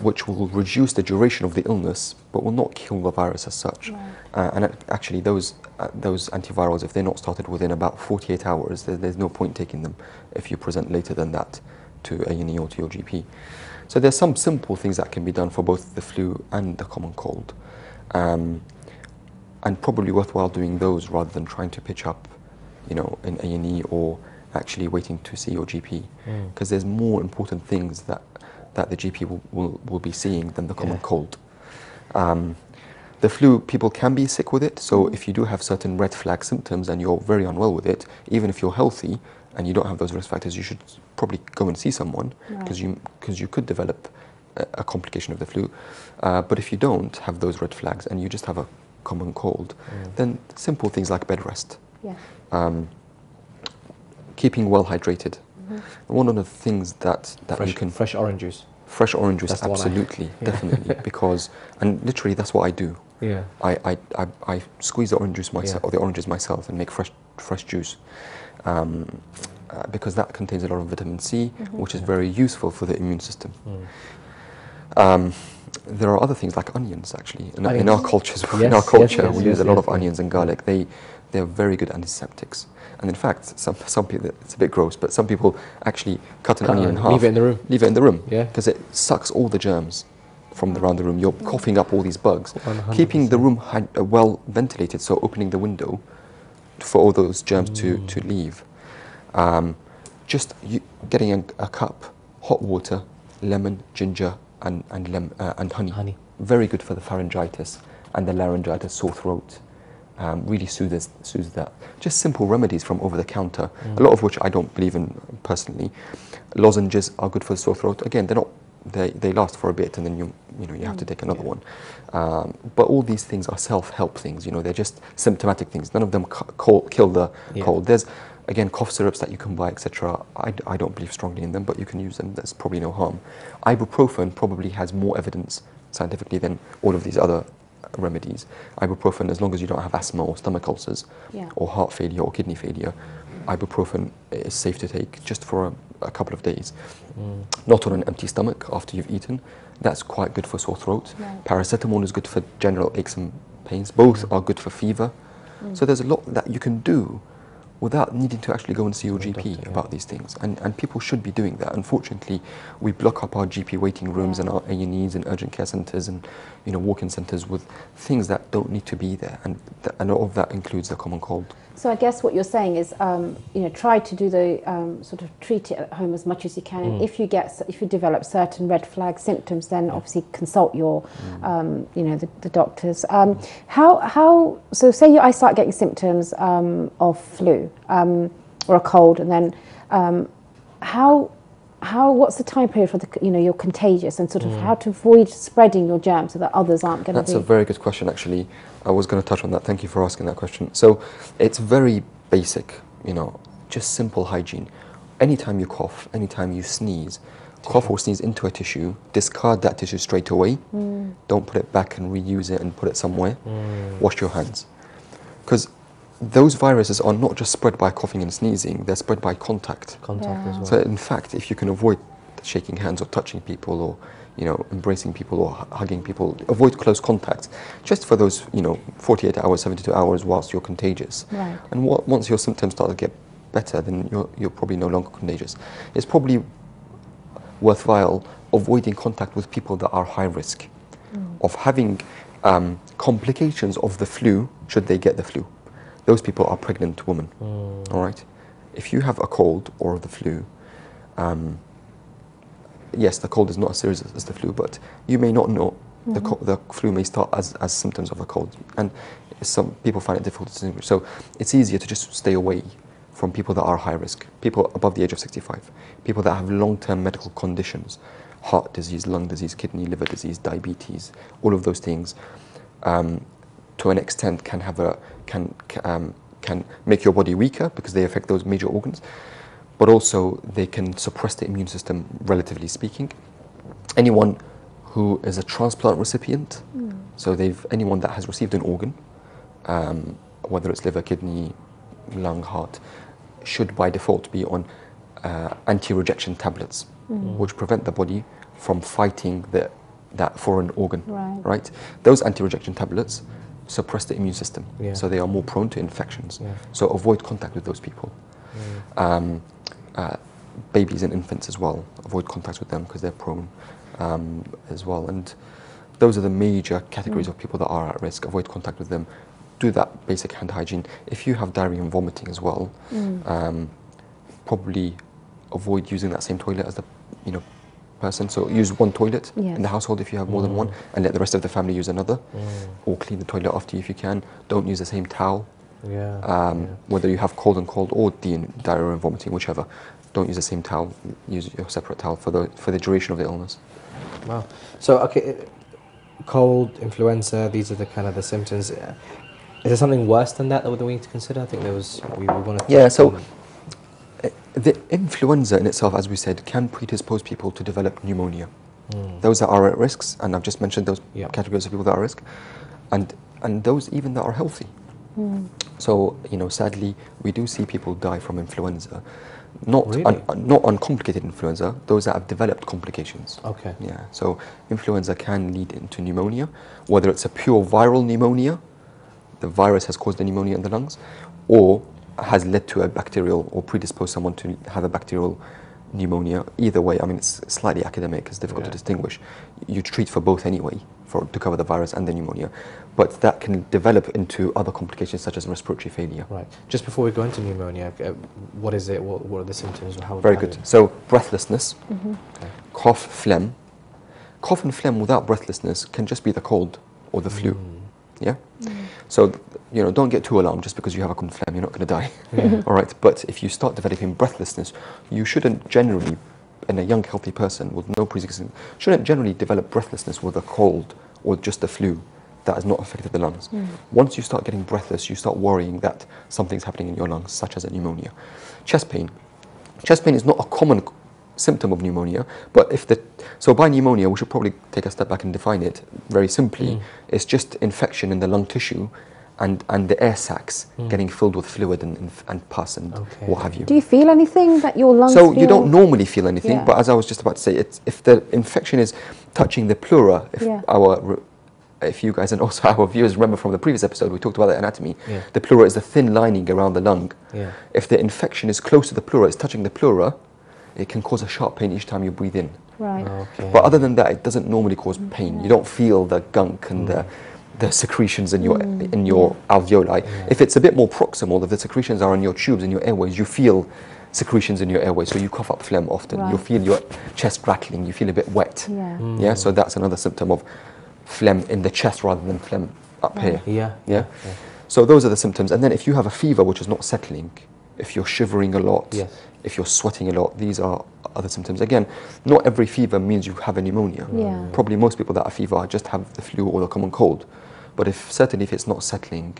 which will reduce the duration of the illness, but will not kill the virus as such. And actually, those antivirals, if they're not started within about 48 hours, there's no point taking them if you present later than that to A&E or to your GP. So there's some simple things that can be done for both the flu and the common cold. And probably worthwhile doing those rather than trying to pitch up, you know, in A&E or actually waiting to see your GP. Because there's more important things that the GP will be seeing than the common cold. The flu, people can be sick with it, so if you do have certain red flag symptoms and you're very unwell with it, even if you're healthy and you don't have those risk factors, you should probably go and see someone, because you could develop a complication of the flu. But if you don't have those red flags and you just have a common cold, then simple things like bed rest, keeping well hydrated. One of the things that you can... Fresh orange juice. Fresh orange juice, absolutely, definitely, because, and literally that's what I do. Yeah. I squeeze the orange juice myself, or the oranges myself, and make fresh juice, because that contains a lot of vitamin C, which is very useful for the immune system. There are other things like onions, actually. In our cultures, we use a lot of onions and garlic. They're very good antiseptics. And in fact, some people, it's a bit gross, but some people actually cut an onion in half. Leave it in the room. Leave it in the room. Yeah. Because it sucks all the germs from around the room. You're coughing up all these bugs. 100%. Keeping the room well ventilated, so opening the window for all those germs to leave. Just getting a cup, hot water, lemon, ginger, and honey. Very good for the pharyngitis and the laryngitis, sore throat. Really soothes that. Just simple remedies from over the counter, a lot of which I don't believe in personally. Lozenges are good for the sore throat. Again, they last for a bit, and then you have to take another one. But all these things are self-help things. You know, they're just symptomatic things. None of them kill the cold. There's again cough syrups that you can buy, etc. I don't believe strongly in them, but you can use them. There's probably no harm. Ibuprofen probably has more evidence scientifically than all of these other remedies. Ibuprofen, as long as you don't have asthma or stomach ulcers or heart failure or kidney failure, ibuprofen is safe to take just for a couple of days. Not on an empty stomach after you've eaten. That's quite good for sore throat. Paracetamol is good for general aches and pains. Both are good for fever. So there's a lot that you can do without needing to actually go and see your GP about these things. And people should be doing that. Unfortunately, we block up our GP waiting rooms and our A&Es and urgent care centres and walk-in centres with things that don't need to be there. And all of that includes the common cold. So I guess what you're saying is, try to do the sort of treat it at home as much as you can. And if you develop certain red flag symptoms, then obviously consult your, the doctors. So say I start getting symptoms of flu or a cold, and then what's the time period for you're contagious, and sort of how to avoid spreading your germs so that others aren't going to be... That's a very good question, actually. I was going to touch on that. Thank you for asking that question. So it's very basic, just simple hygiene. Anytime you cough, anytime you sneeze, cough or sneeze into a tissue, discard that tissue straight away. Don't put it back and reuse it and put it somewhere. Wash your hands. Because those viruses are not just spread by coughing and sneezing, they're spread by contact. Contact as well. So in fact, if you can avoid shaking hands or touching people or embracing people or hugging people, avoid close contact, just for those 48 hours, 72 hours whilst you're contagious. Right. And once your symptoms start to get better, then you're probably no longer contagious. It's probably worthwhile avoiding contact with people that are high risk of having complications of the flu should they get the flu. Those people are pregnant women, all right? If you have a cold or the flu, yes, the cold is not as serious as the flu, but you may not know. The flu may start as symptoms of a cold, and some people find it difficult to distinguish. So it's easier to just stay away from people that are high risk, people above the age of 65, people that have long-term medical conditions, heart disease, lung disease, kidney, liver disease, diabetes, all of those things. To an extent can make your body weaker because they affect those major organs, but also they can suppress the immune system, relatively speaking. Anyone who is a transplant recipient, so anyone that has received an organ, whether it's liver, kidney, lung, heart, should by default be on anti-rejection tablets, which prevent the body from fighting that foreign organ, right? Those anti-rejection tablets suppress the immune system, so they are more prone to infections. So avoid contact with those people. Babies and infants as well, avoid contact with them because they're prone as well. And those are the major categories of people that are at risk. Avoid contact with them. Do that basic hand hygiene. If you have diarrhea and vomiting as well, probably avoid using that same toilet as the person. So use one toilet in the household if you have more than one, and let the rest of the family use another. Or clean the toilet after you if you can. Don't use the same towel. Whether you have cold and cold or diarrhea and vomiting, whichever. Don't use the same towel. Use your separate towel for the duration of the illness. Wow. So okay, cold, influenza. These are the kind of the symptoms. Is there something worse than that we need to consider? I think there was we wanted to. Yeah. So the influenza in itself, as we said, can predispose people to develop pneumonia. Those that are at risks, and I've just mentioned those categories of people that are at risk, and those even that are healthy. So sadly, we do see people die from influenza. Not uncomplicated influenza, those that have developed complications. Okay. Yeah. So influenza can lead into pneumonia, whether it's a pure viral pneumonia, the virus has caused the pneumonia in the lungs, or has led to a bacterial or predisposed someone to have a bacterial pneumonia. Either way, I mean, it's slightly academic, it's difficult to distinguish. You treat for both anyway, to cover the virus and the pneumonia, but that can develop into other complications such as respiratory failure. Right. Just before we go into pneumonia, what is it? What are the symptoms? Very good. So breathlessness, cough, phlegm. Cough and phlegm without breathlessness can just be the cold or the flu. Yeah. So don't get too alarmed just because you have a cold and phlegm. You're not going to die. All right. But if you start developing breathlessness, you shouldn't generally, in a young healthy person with no pre-existing, shouldn't generally develop breathlessness with a cold or just the flu that has not affected the lungs. Once you start getting breathless, you start worrying that something's happening in your lungs, such as a pneumonia. Chest pain. Chest pain is not a common symptom of pneumonia, but so by pneumonia, we should probably take a step back and define it very simply. It's just infection in the lung tissue and the air sacs getting filled with fluid and pus and what have you. Do you feel anything that your lungs So you don't normally feel anything, but as I was just about to say, if the infection is touching the pleura, if you guys and also our viewers remember from the previous episode, we talked about the anatomy. The pleura is the thin lining around the lung. If the infection is close to the pleura, it's touching the pleura, it can cause a sharp pain each time you breathe in. Right. But other than that, it doesn't normally cause pain. You don't feel the gunk and the secretions in your alveoli. If it's a bit more proximal, if the secretions are in your tubes, in your airways, you feel secretions in your airways, so you cough up phlegm often. You feel your chest rattling, you feel a bit wet. So that's another symptom of phlegm in the chest rather than phlegm up here. So those are the symptoms. And then if you have a fever which is not settling, if you're shivering a lot, if you're sweating a lot, these are other symptoms. Again, not every fever means you have a pneumonia. Probably most people that have fever just have the flu or the common cold. But certainly if it's not settling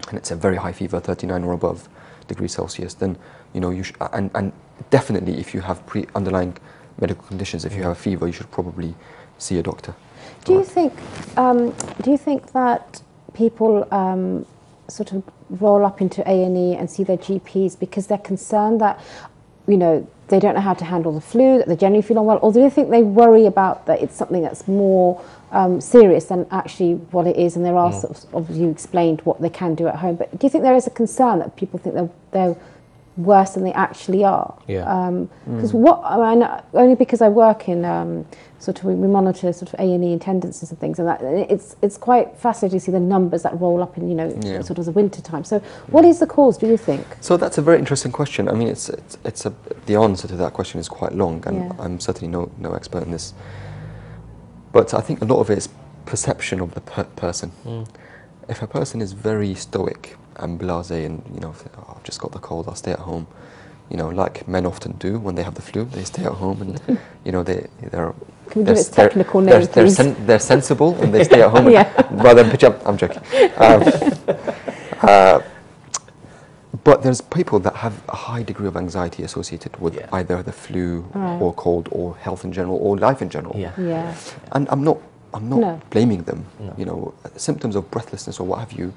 and it's a very high fever, 39 or above degrees Celsius, then you should, and definitely if you have underlying medical conditions, if you have a fever, you should probably see a doctor. Do you think that people sort of roll up into A&E and see their GPs because they're concerned that they don't know how to handle the flu, that they generally feel unwell, or do you think they worry about that it's something that's more serious than actually what it is, and there are sort of you explained what they can do at home, but do you think there is a concern that people think they're worse than they actually are? Because only because I work in we monitor sort of A&E attendances and things, and that it's quite fascinating to see the numbers that roll up in sort of the winter time. So what is the cause, do you think? So that's a very interesting question. I mean, the answer to that question is quite long, and I'm certainly no expert in this. But I think a lot of it is perception of the person. If a person is very stoic and blasé and I've just got the cold, I'll stay at home, like men often do when they have the flu, they stay at home and they're Can we give it a technical name, please? They're sensible and they stay at home rather than pitch up. I'm joking. But there's people that have a high degree of anxiety associated with either the flu or cold or health in general or life in general. And I'm not blaming them. Symptoms of breathlessness or what have you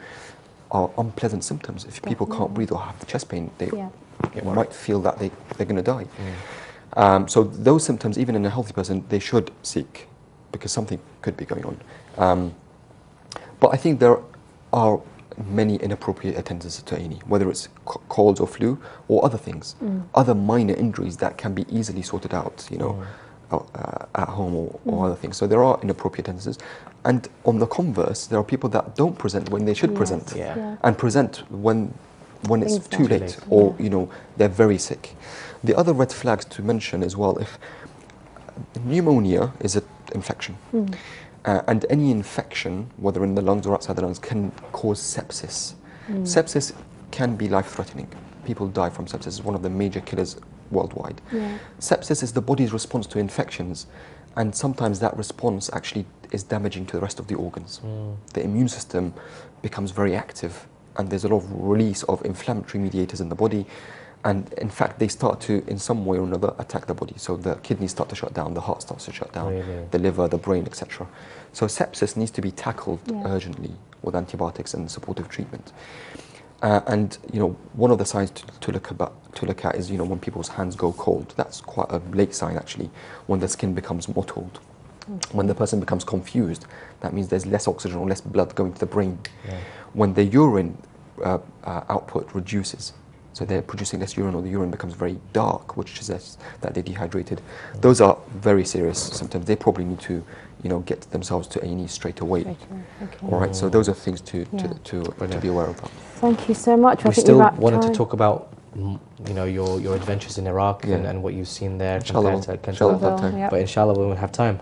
are unpleasant symptoms. If people can't breathe or have the chest pain, they might feel that they're going to die. So those symptoms, even in a healthy person, they should seek, because something could be going on. But I think there are many inappropriate attendances to A&E, whether it's colds or flu or other things, other minor injuries that can be easily sorted out, you know, at home or other things. So there are inappropriate attendances. And on the converse, there are people that don't present when they should present, and present when it's too late, or you know, they're very sick. The other red flags to mention as well, if pneumonia is an infection, and any infection, whether in the lungs or outside the lungs, can cause sepsis. Sepsis can be life-threatening. People die from sepsis. It's one of the major killers worldwide. Sepsis is the body's response to infections, and sometimes that response actually is damaging to the rest of the organs. The immune system becomes very active, and there's a lot of release of inflammatory mediators in the body, and in fact they start to, in some way or another, attack the body. So the kidneys start to shut down, the heart starts to shut down, the liver, the brain, etc. So sepsis needs to be tackled urgently with antibiotics and supportive treatment. And you know, one of the signs to look at is, you know, when people's hands go cold. That's quite a late sign actually. When the skin becomes mottled, when the person becomes confused, that means there's less oxygen or less blood going to the brain. When the urine output reduces, so they're producing less urine, or the urine becomes very dark, which suggests that they're dehydrated. Those are very serious symptoms. They probably need to, you know, get themselves to A&E straight away. All right. So those are things to be aware of. Thank you so much. We still wanted to talk about, you know, your adventures in Iraq and what you've seen there. Inshallah, but inshallah we will have time.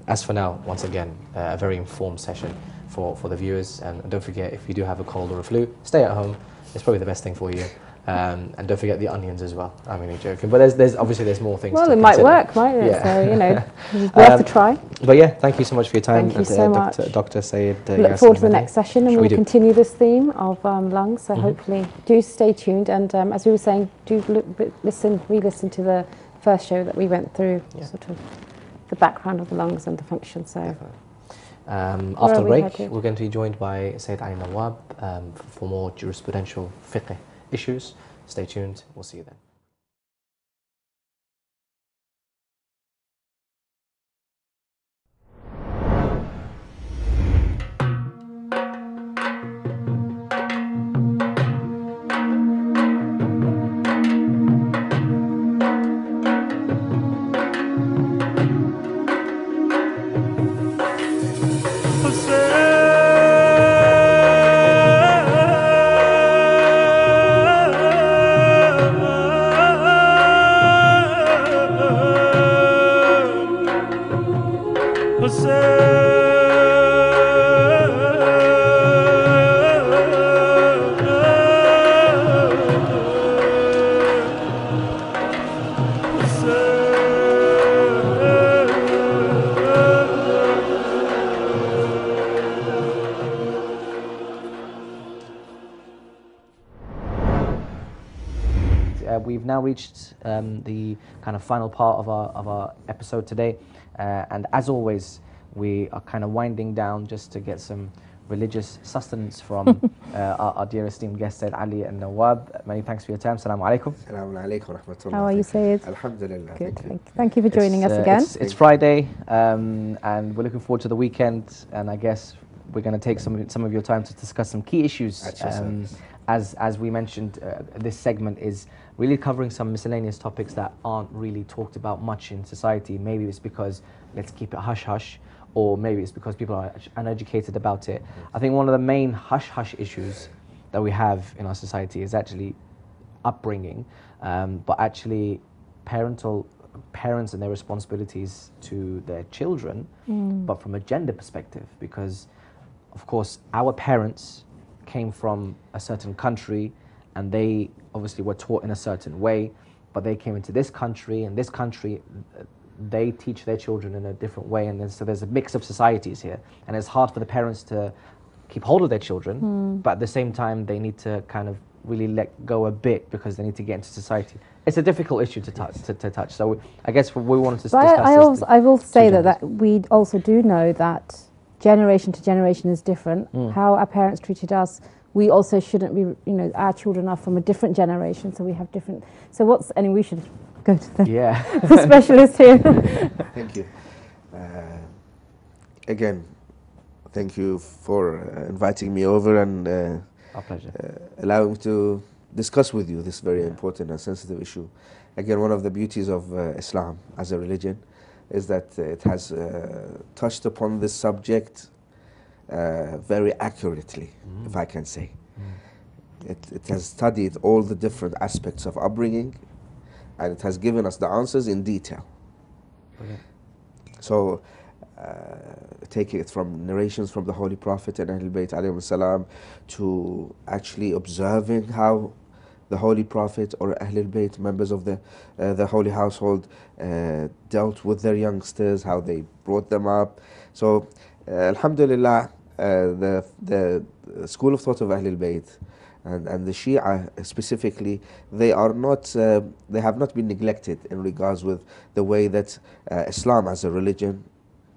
As for now, once again, a very informed session for the viewers. And don't forget, if you do have a cold or a flu, stay at home. It's probably the best thing for you. And don't forget the onions as well. I'm only joking, but there's obviously there's more things. Well, to it consider. might work, mightn't it? So you know, we have to try. But yeah, thank you so much for your time. Thank you so much, Dr. Sayed. Look forward to the next session, and we'll continue this theme of lungs. So hopefully, do stay tuned. And as we were saying, do re-listen to the first show that we went through, sort of the background of the lungs and the function. So. After the break, we're going to be joined by Sayyid Ali Nawab for more jurisprudential fiqh issues. Stay tuned. We'll see you then. We've now reached the kind of final part of our episode today, and as always, we are kind of winding down just to get some religious sustenance from our dear esteemed guest, Sayyid Ali and Nawab. Many thanks for your time. Assalamu alaikum. Assalamu alaikum wa rahmatullah. How are you, Sayyid? Alhamdulillah. Good. Thank you for joining us again. It's Friday, and we're looking forward to the weekend. And I guess we're going to take some of your time to discuss some key issues. As we mentioned, this segment is really covering some miscellaneous topics that aren't really talked about much in society. Maybe it's because let's keep it hush-hush, or maybe it's because people are uneducated about it. I think one of the main hush-hush issues that we have in our society is actually upbringing, but actually parents and their responsibilities to their children, but from a gender perspective, because of course our parents came from a certain country and they obviously were taught in a certain way, but they came into this country, and this country they teach their children in a different way, and so there's a mix of societies here, and it's hard for the parents to keep hold of their children, but at the same time they need to kind of really let go a bit because they need to get into society. It's a difficult issue to touch. So I guess we wanted to discuss I will say that we also do know that generation to generation is different. How our parents treated us we also shouldn't be, our children are from a different generation, so we have different. So and we should go to the specialist here. Thank you. Again, thank you for inviting me over and our pleasure. Allowing me to discuss with you this very important and sensitive issue. Again, one of the beauties of Islam as a religion is that it has touched upon this subject very accurately, if I can say. It has studied all the different aspects of upbringing, and it has given us the answers in detail. Brilliant. So, taking it from narrations from the Holy Prophet and Ahlul Bayt alayhim salam, to actually observing how the Holy Prophet or Ahlul Bayt, members of the Holy Household, dealt with their youngsters, how they brought them up. So, alhamdulillah, the school of thought of Ahlul Bayt and the Shia specifically, they have not been neglected in regards with the way that Islam as a religion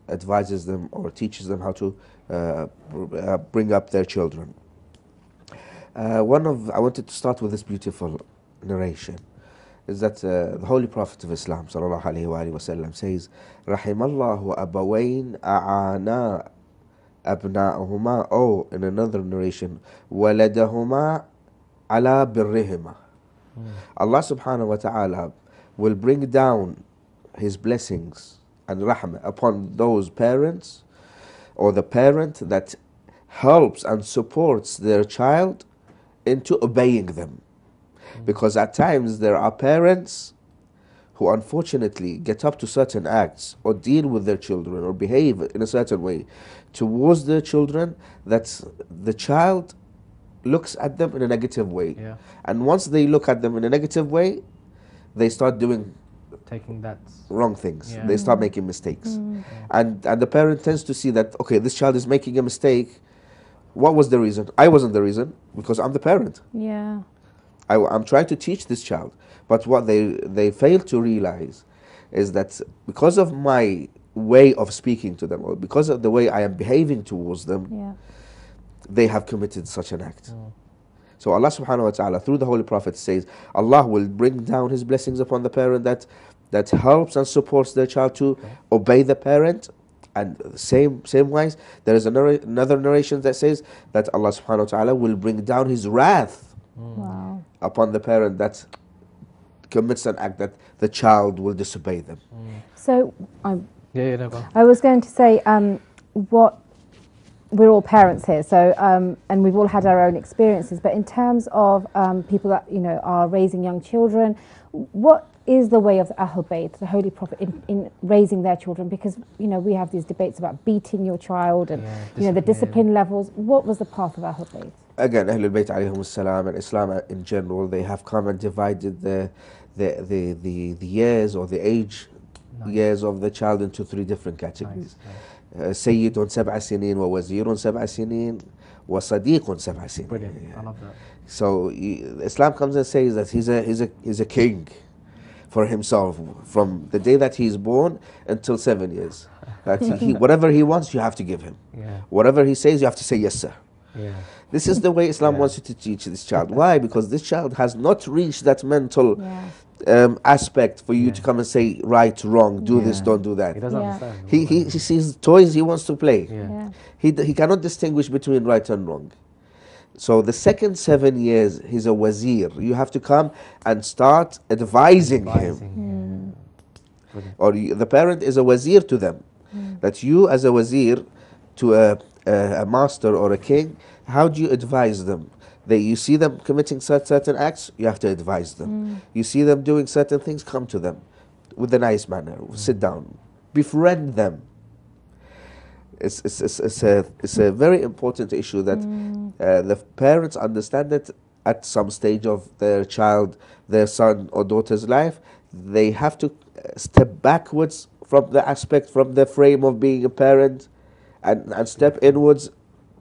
advises them or teaches them how to bring up their children. I wanted to start with this beautiful narration, is that the Holy Prophet of Islam sallallahu alaihi wasallam says, "Rahimallahu abawain a'ana abna'ahuma," or in another narration, "waladahuma ala birrihima." Allah subhanahu wa ta'ala will bring down His blessings and rahmah upon those parents, or the parent that helps and supports their child into obeying them. Because at times there are parents who unfortunately get up to certain acts or deal with their children or behave in a certain way towards their children that the child looks at them in a negative way. Yeah. And once they look at them in a negative way, they start doing taking that wrong things. Yeah. They start making mistakes. And the parent tends to see that, okay, this child is making a mistake. What was the reason? I wasn't the reason, because I'm the parent. Yeah. I'm trying to teach this child. But what they fail to realize is that because of my way of speaking to them, or because of the way I am behaving towards them, they have committed such an act. So Allah subhanahu wa ta'ala, through the Holy Prophet, says Allah will bring down His blessings upon the parent that helps and supports their child to obey the parent. And same wise, there is another narration that says that Allah subhanahu wa ta'ala will bring down His wrath upon the parent that commits an act that the child will disobey them. So, no, I was going to say, we're all parents here, so and we've all had our own experiences. But in terms of people that are raising young children, what is the way of the Ahl Bayt, the Holy Prophet, in raising their children? Because we have these debates about beating your child and the discipline levels. What was the path of Ahl Bayt? Again, Ahlul Bayt alayhim salam and Islam in general, they have come and divided the years or the age years of the child into 3 different categories. سيد 7 سنين ووزير 7 سنين وصديق 7 سنين. Brilliant. I love that. So Islam comes and says that he's a king for himself from the day that he's born until 7 years. That whatever he wants, you have to give him. Whatever he says, you have to say yes, sir. This is the way Islam wants you to teach this child. Why? Because this child has not reached that mental aspect for you to come and say right, wrong, do this, don't do that. He doesn't understand. He sees toys, he wants to play. He cannot distinguish between right and wrong. So the second 7 years, he's a wazir. You have to come and start advising him. Or the parent is a wazir to them. That you as a wazir to a master or a king, how do you advise them? You see them committing certain acts, you have to advise them. You see them doing certain things, come to them with a nice manner. Sit down, befriend them. It's a very important issue that the parents understand that at some stage of their child, their son or daughter's life, they have to step backwards from the frame of being a parent and step inwards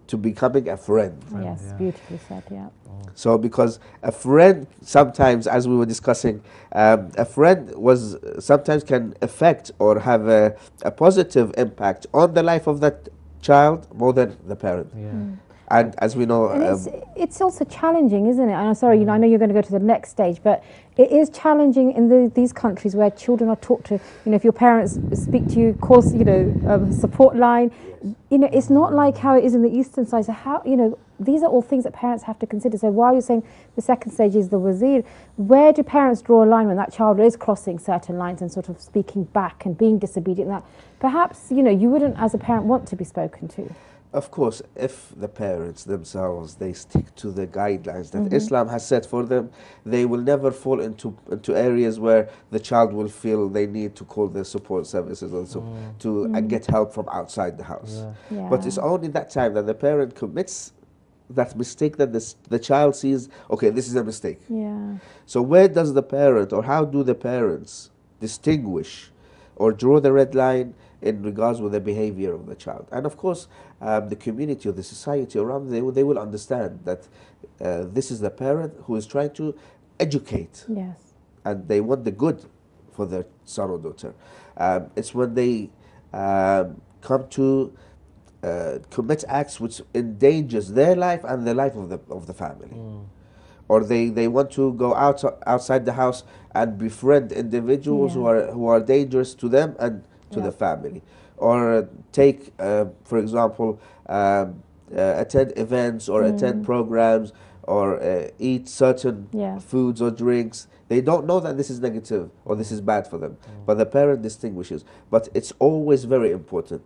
to becoming a friend. Yes, beautifully said, yeah. So because a friend sometimes, as we were discussing, a friend sometimes can affect or have a positive impact on the life of that child more than the parent. And as we know, and it's also challenging, isn't it? And I'm sorry, I know you're going to go to the next stage, but it is challenging in these countries where children are taught to, if your parents speak to you, course, support line, it's not like how it is in the eastern side. So how, these are all things that parents have to consider. So while you're saying the second stage is the wazir, where do parents draw a line when that child is crossing certain lines and sort of speaking back and being disobedient? That perhaps, you wouldn't as a parent want to be spoken to. Of course, if the parents themselves, they stick to the guidelines that Islam has set for them, they will never fall into areas where the child will feel they need to call their support services also to get help from outside the house. Yeah. But it's only that time that the parent commits that mistake that the child sees, okay, this is a mistake. Yeah. So where does the parent, or how do the parents distinguish or draw the red line in regards with the behavior of the child? And of course, the community or the society around them, they will understand that this is the parent who is trying to educate. Yes. And they want the good for their son or daughter. It's when they come to commit acts which endangers their life and the life of the family. Or they want to go outside the house and befriend individuals who are dangerous to them and to the family, or take, for example, attend events or attend programs or eat certain foods or drinks. They don't know that this is negative or this is bad for them, but the parent distinguishes. But it's always very important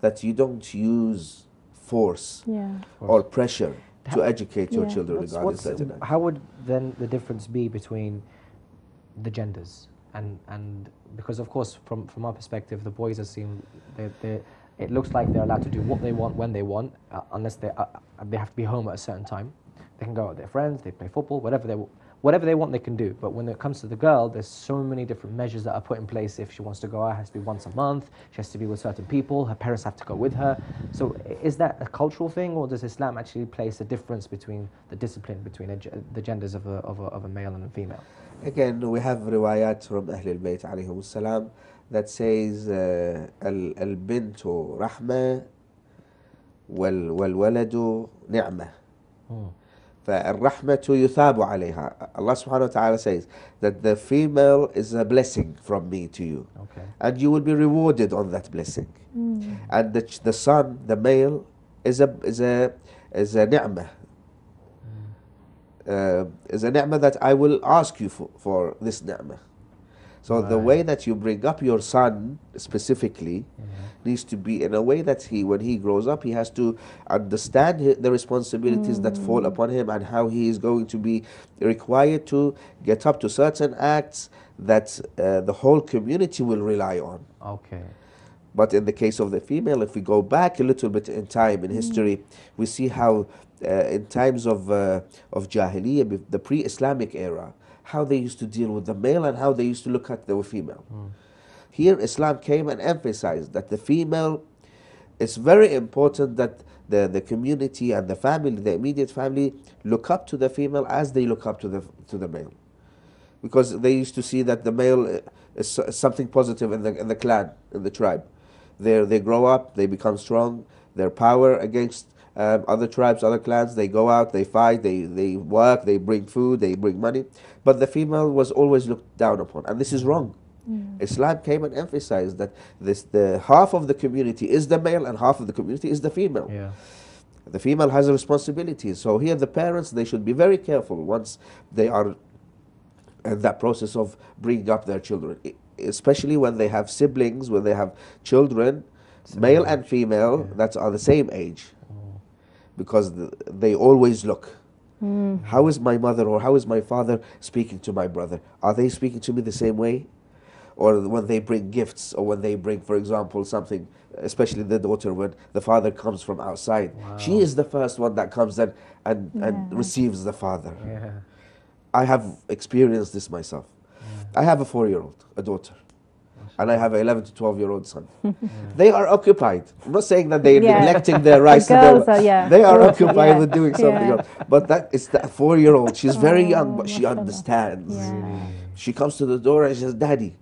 that you don't use force or pressure to educate your children regarding certain acts. How would then the difference be between the genders? And because of course from our perspective, the boys it looks like they're allowed to do what they want when they want, unless they have to be home at a certain time. They can go out with their friends, they play football, whatever they want they can do. But when it comes to the girl, there's so many different measures that are put in place. If she wants to go out, it has to be once a month, she has to be with certain people, her parents have to go with her. So is that a cultural thing, or does Islam actually place a difference between the discipline between the genders of a male and a female? Again, we have riwayat from Ahl al-Bayt alayhim salam that says al-bintu rahma wal-waladu ni'mah. فالرحمة يثاب عليها. Allah subhanahu wa ta'ala says that the female is a blessing from me to you, and you will be rewarded on that blessing. And the son, the male, is a ni'mah. Is a ni'mah that I will ask you for this ni'mah. So the way that you bring up your son specifically needs to be in a way that when he grows up, he has to understand the responsibilities that fall upon him and how he is going to be required to get up to certain acts that the whole community will rely on. Okay. But in the case of the female, if we go back a little bit in time, in history, we see how in times of Jahiliyyah, the pre-Islamic era, how they used to deal with the male and how they used to look at the female. Here, Islam came and emphasized that the female, it's very important that the community and the family, the immediate family, look up to the female as they look up to the male. Because they used to see that the male is something positive in the clan, in the tribe. They grow up, they become strong, their power against other tribes, other clans, they go out, they fight, they work, they bring food, they bring money. But the female was always looked down upon, and this is wrong. Islam came and emphasized that the half of the community is the male and half of the community is the female. The female has responsibilities. So here the parents, they should be very careful once they are in that process of bringing up their children, especially when they have siblings, when they have children, male and female, that are the same age. Because they always look. How is my mother or how is my father speaking to my brother? Are they speaking to me the same way? Or when they bring gifts, or when they bring, for example, something, especially the daughter, when the father comes from outside, she is the first one that comes and receives the father. I have experienced this myself. I have a 4-year-old, a daughter, and I have an 11 to 12-year-old son. They are occupied. I'm not saying that they're neglecting their rights. They are occupied with doing something else. But that is that 4-year-old. She's very young, but she understands. She comes to the door and she says, "Daddy."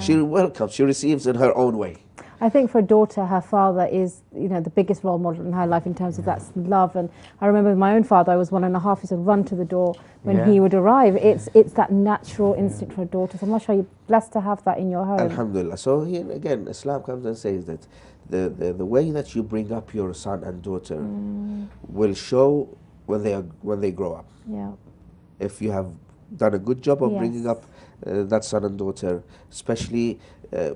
She welcomes. She receives in her own way. I think for a daughter, her father is, the biggest role model in her life in terms of that love. And I remember with my own father, I was 1.5, he said run to the door when he would arrive. It's that natural instinct for a daughter. So mashallah, you're blessed to have that in your home. Alhamdulillah. So here again, Islam comes and says that the way that you bring up your son and daughter will show when they grow up. Yeah. If you have done a good job of bringing up that son and daughter, especially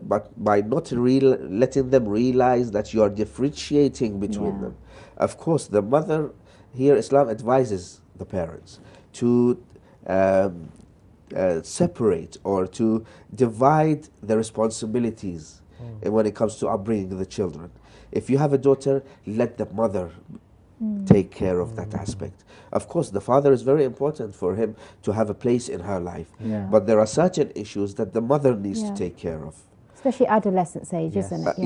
but by not letting them realize that you are differentiating between them. Of course, the mother here, Islam advises the parents to separate or to divide the responsibilities when it comes to upbringing the children. If you have a daughter, let the mother take care of that aspect. Of course, the father is very important for him to have a place in her life, but there are certain issues that the mother needs to take care of. Especially adolescence age, isn't it?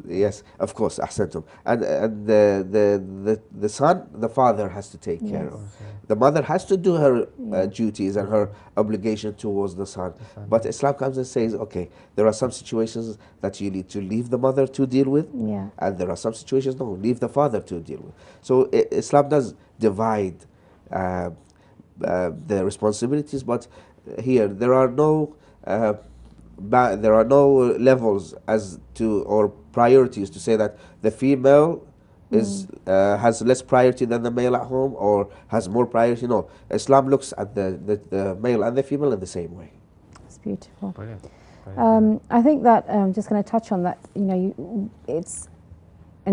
Yes, of course, ahsantum. And the son, the father has to take care of. The mother has to do her duties and her obligation towards the son. But Islam comes and says, okay, there are some situations that you need to leave the mother to deal with, and there are some situations, no, leave the father to deal with. So Islam does divide the responsibilities, but here there are no levels as to or priorities to say that the female is has less priority than the male at home or has more priority. No, Islam looks at the male and the female in the same way. It's beautiful. Brilliant. I think that I'm just going to touch on that. And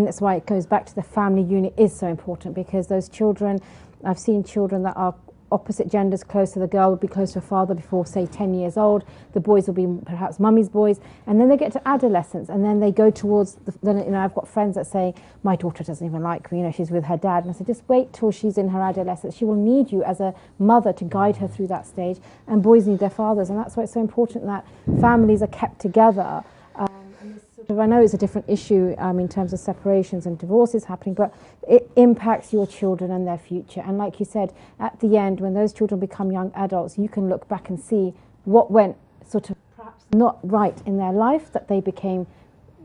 that's why it goes back to the family unit is so important, because those children, I've seen children that are opposite genders close to the girl would be close to a father before, say, 10 years old. The boys will be perhaps mummy's boys. And then they get to adolescence and then they go towards, I've got friends that say, my daughter doesn't even like me, she's with her dad. And I said, just wait till she's in her adolescence. She will need you as a mother to guide her through that stage. And boys need their fathers. And that's why it's so important that families are kept together. I know it's a different issue in terms of separations and divorces happening, but it impacts your children and their future. And like you said, at the end, when those children become young adults, you can look back and see what went sort of perhaps not right in their life, that they became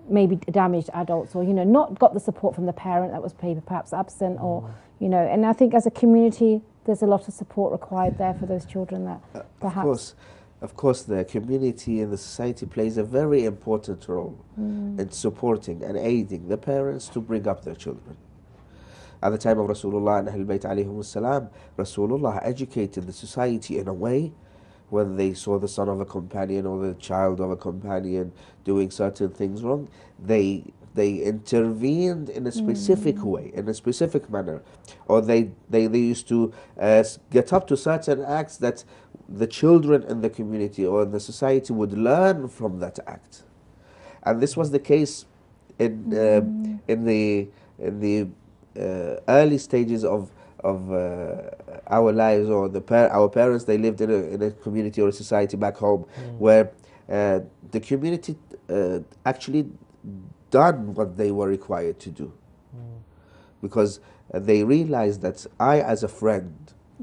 maybe damaged adults, or not got the support from the parent that was perhaps absent, or and I think as a community there's a lot of support required there for those children that perhaps. Of course, the community and the society plays a very important role in supporting and aiding the parents to bring up their children. At the time of Rasulullah and Ahlul Bayt alayhim salam, Rasulullah educated the society in a way when they saw the son of a companion or the child of a companion doing certain things wrong, they intervened in a specific way, in a specific manner, or they used to get up to certain acts that the children in the community or in the society would learn from that act. And this was the case in the early stages of our lives, or our parents. They lived in a community or a society back home where the community actually done what they were required to do, because they realized that I, as a friend,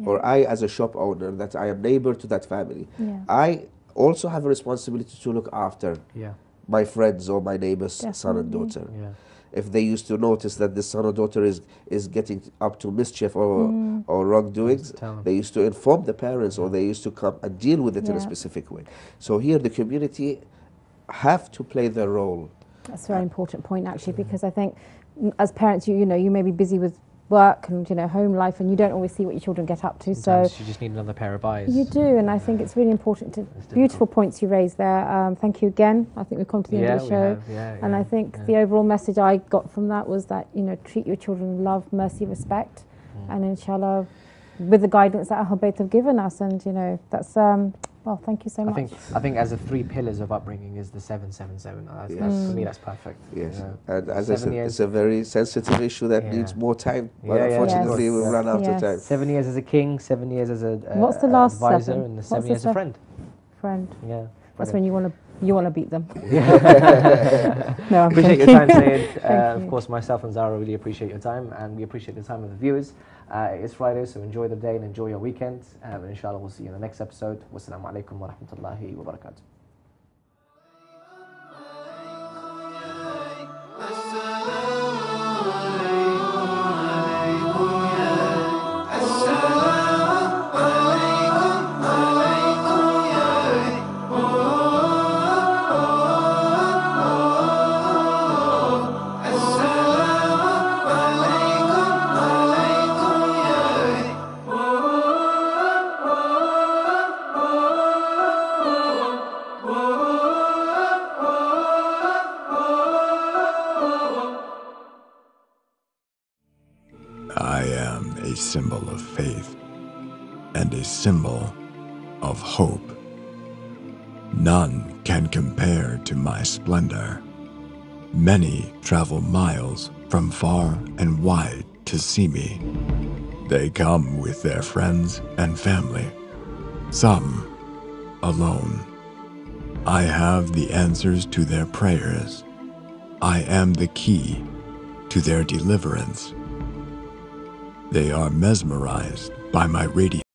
or I, as a shop owner, that I am neighbor to that family, I also have a responsibility to look after my friends or my neighbor's son and daughter. If they used to notice that the son or daughter is getting up to mischief or wrongdoings, they used to inform the parents, or they used to come and deal with it in a specific way. So here the community have to play their role. That's a very important point, actually, because I think as parents, you may be busy with work and home life, and you don't always see what your children get up to. Sometimes you just need another pair of eyes. You do, and I think it's really important to beautiful points you raised there. Thank you again. I think we've come to the end of the show, and I think the overall message I got from that was that treat your children with love, mercy, respect, and inshallah, with the guidance that Ahlul Bayt have given us, and that's. Well, thank you so much. I think as the 3 pillars of upbringing is the 777. For me, that's perfect. Yes, and as I said, it's a very sensitive issue that needs more time. But unfortunately, we've run out of time. 7 years as a king, 7 years as a what's the last advisor, 7? and the 7 years as a friend. Yeah, that's when you want to beat them. No, I'm appreciate your time, Sayed. Of course, myself and Zahra really appreciate your time, and we appreciate the time of the viewers. It's Friday, so enjoy the day and enjoy your weekend. And inshallah, we'll see you in the next episode. Wassalamu alaikum wa rahmatullahi wa barakatuh. I am a symbol of faith and a symbol of hope. None can compare to my splendor. Many travel miles from far and wide to see me. They come with their friends and family, some alone. I have the answers to their prayers. I am the key to their deliverance. They are mesmerized by my radiance.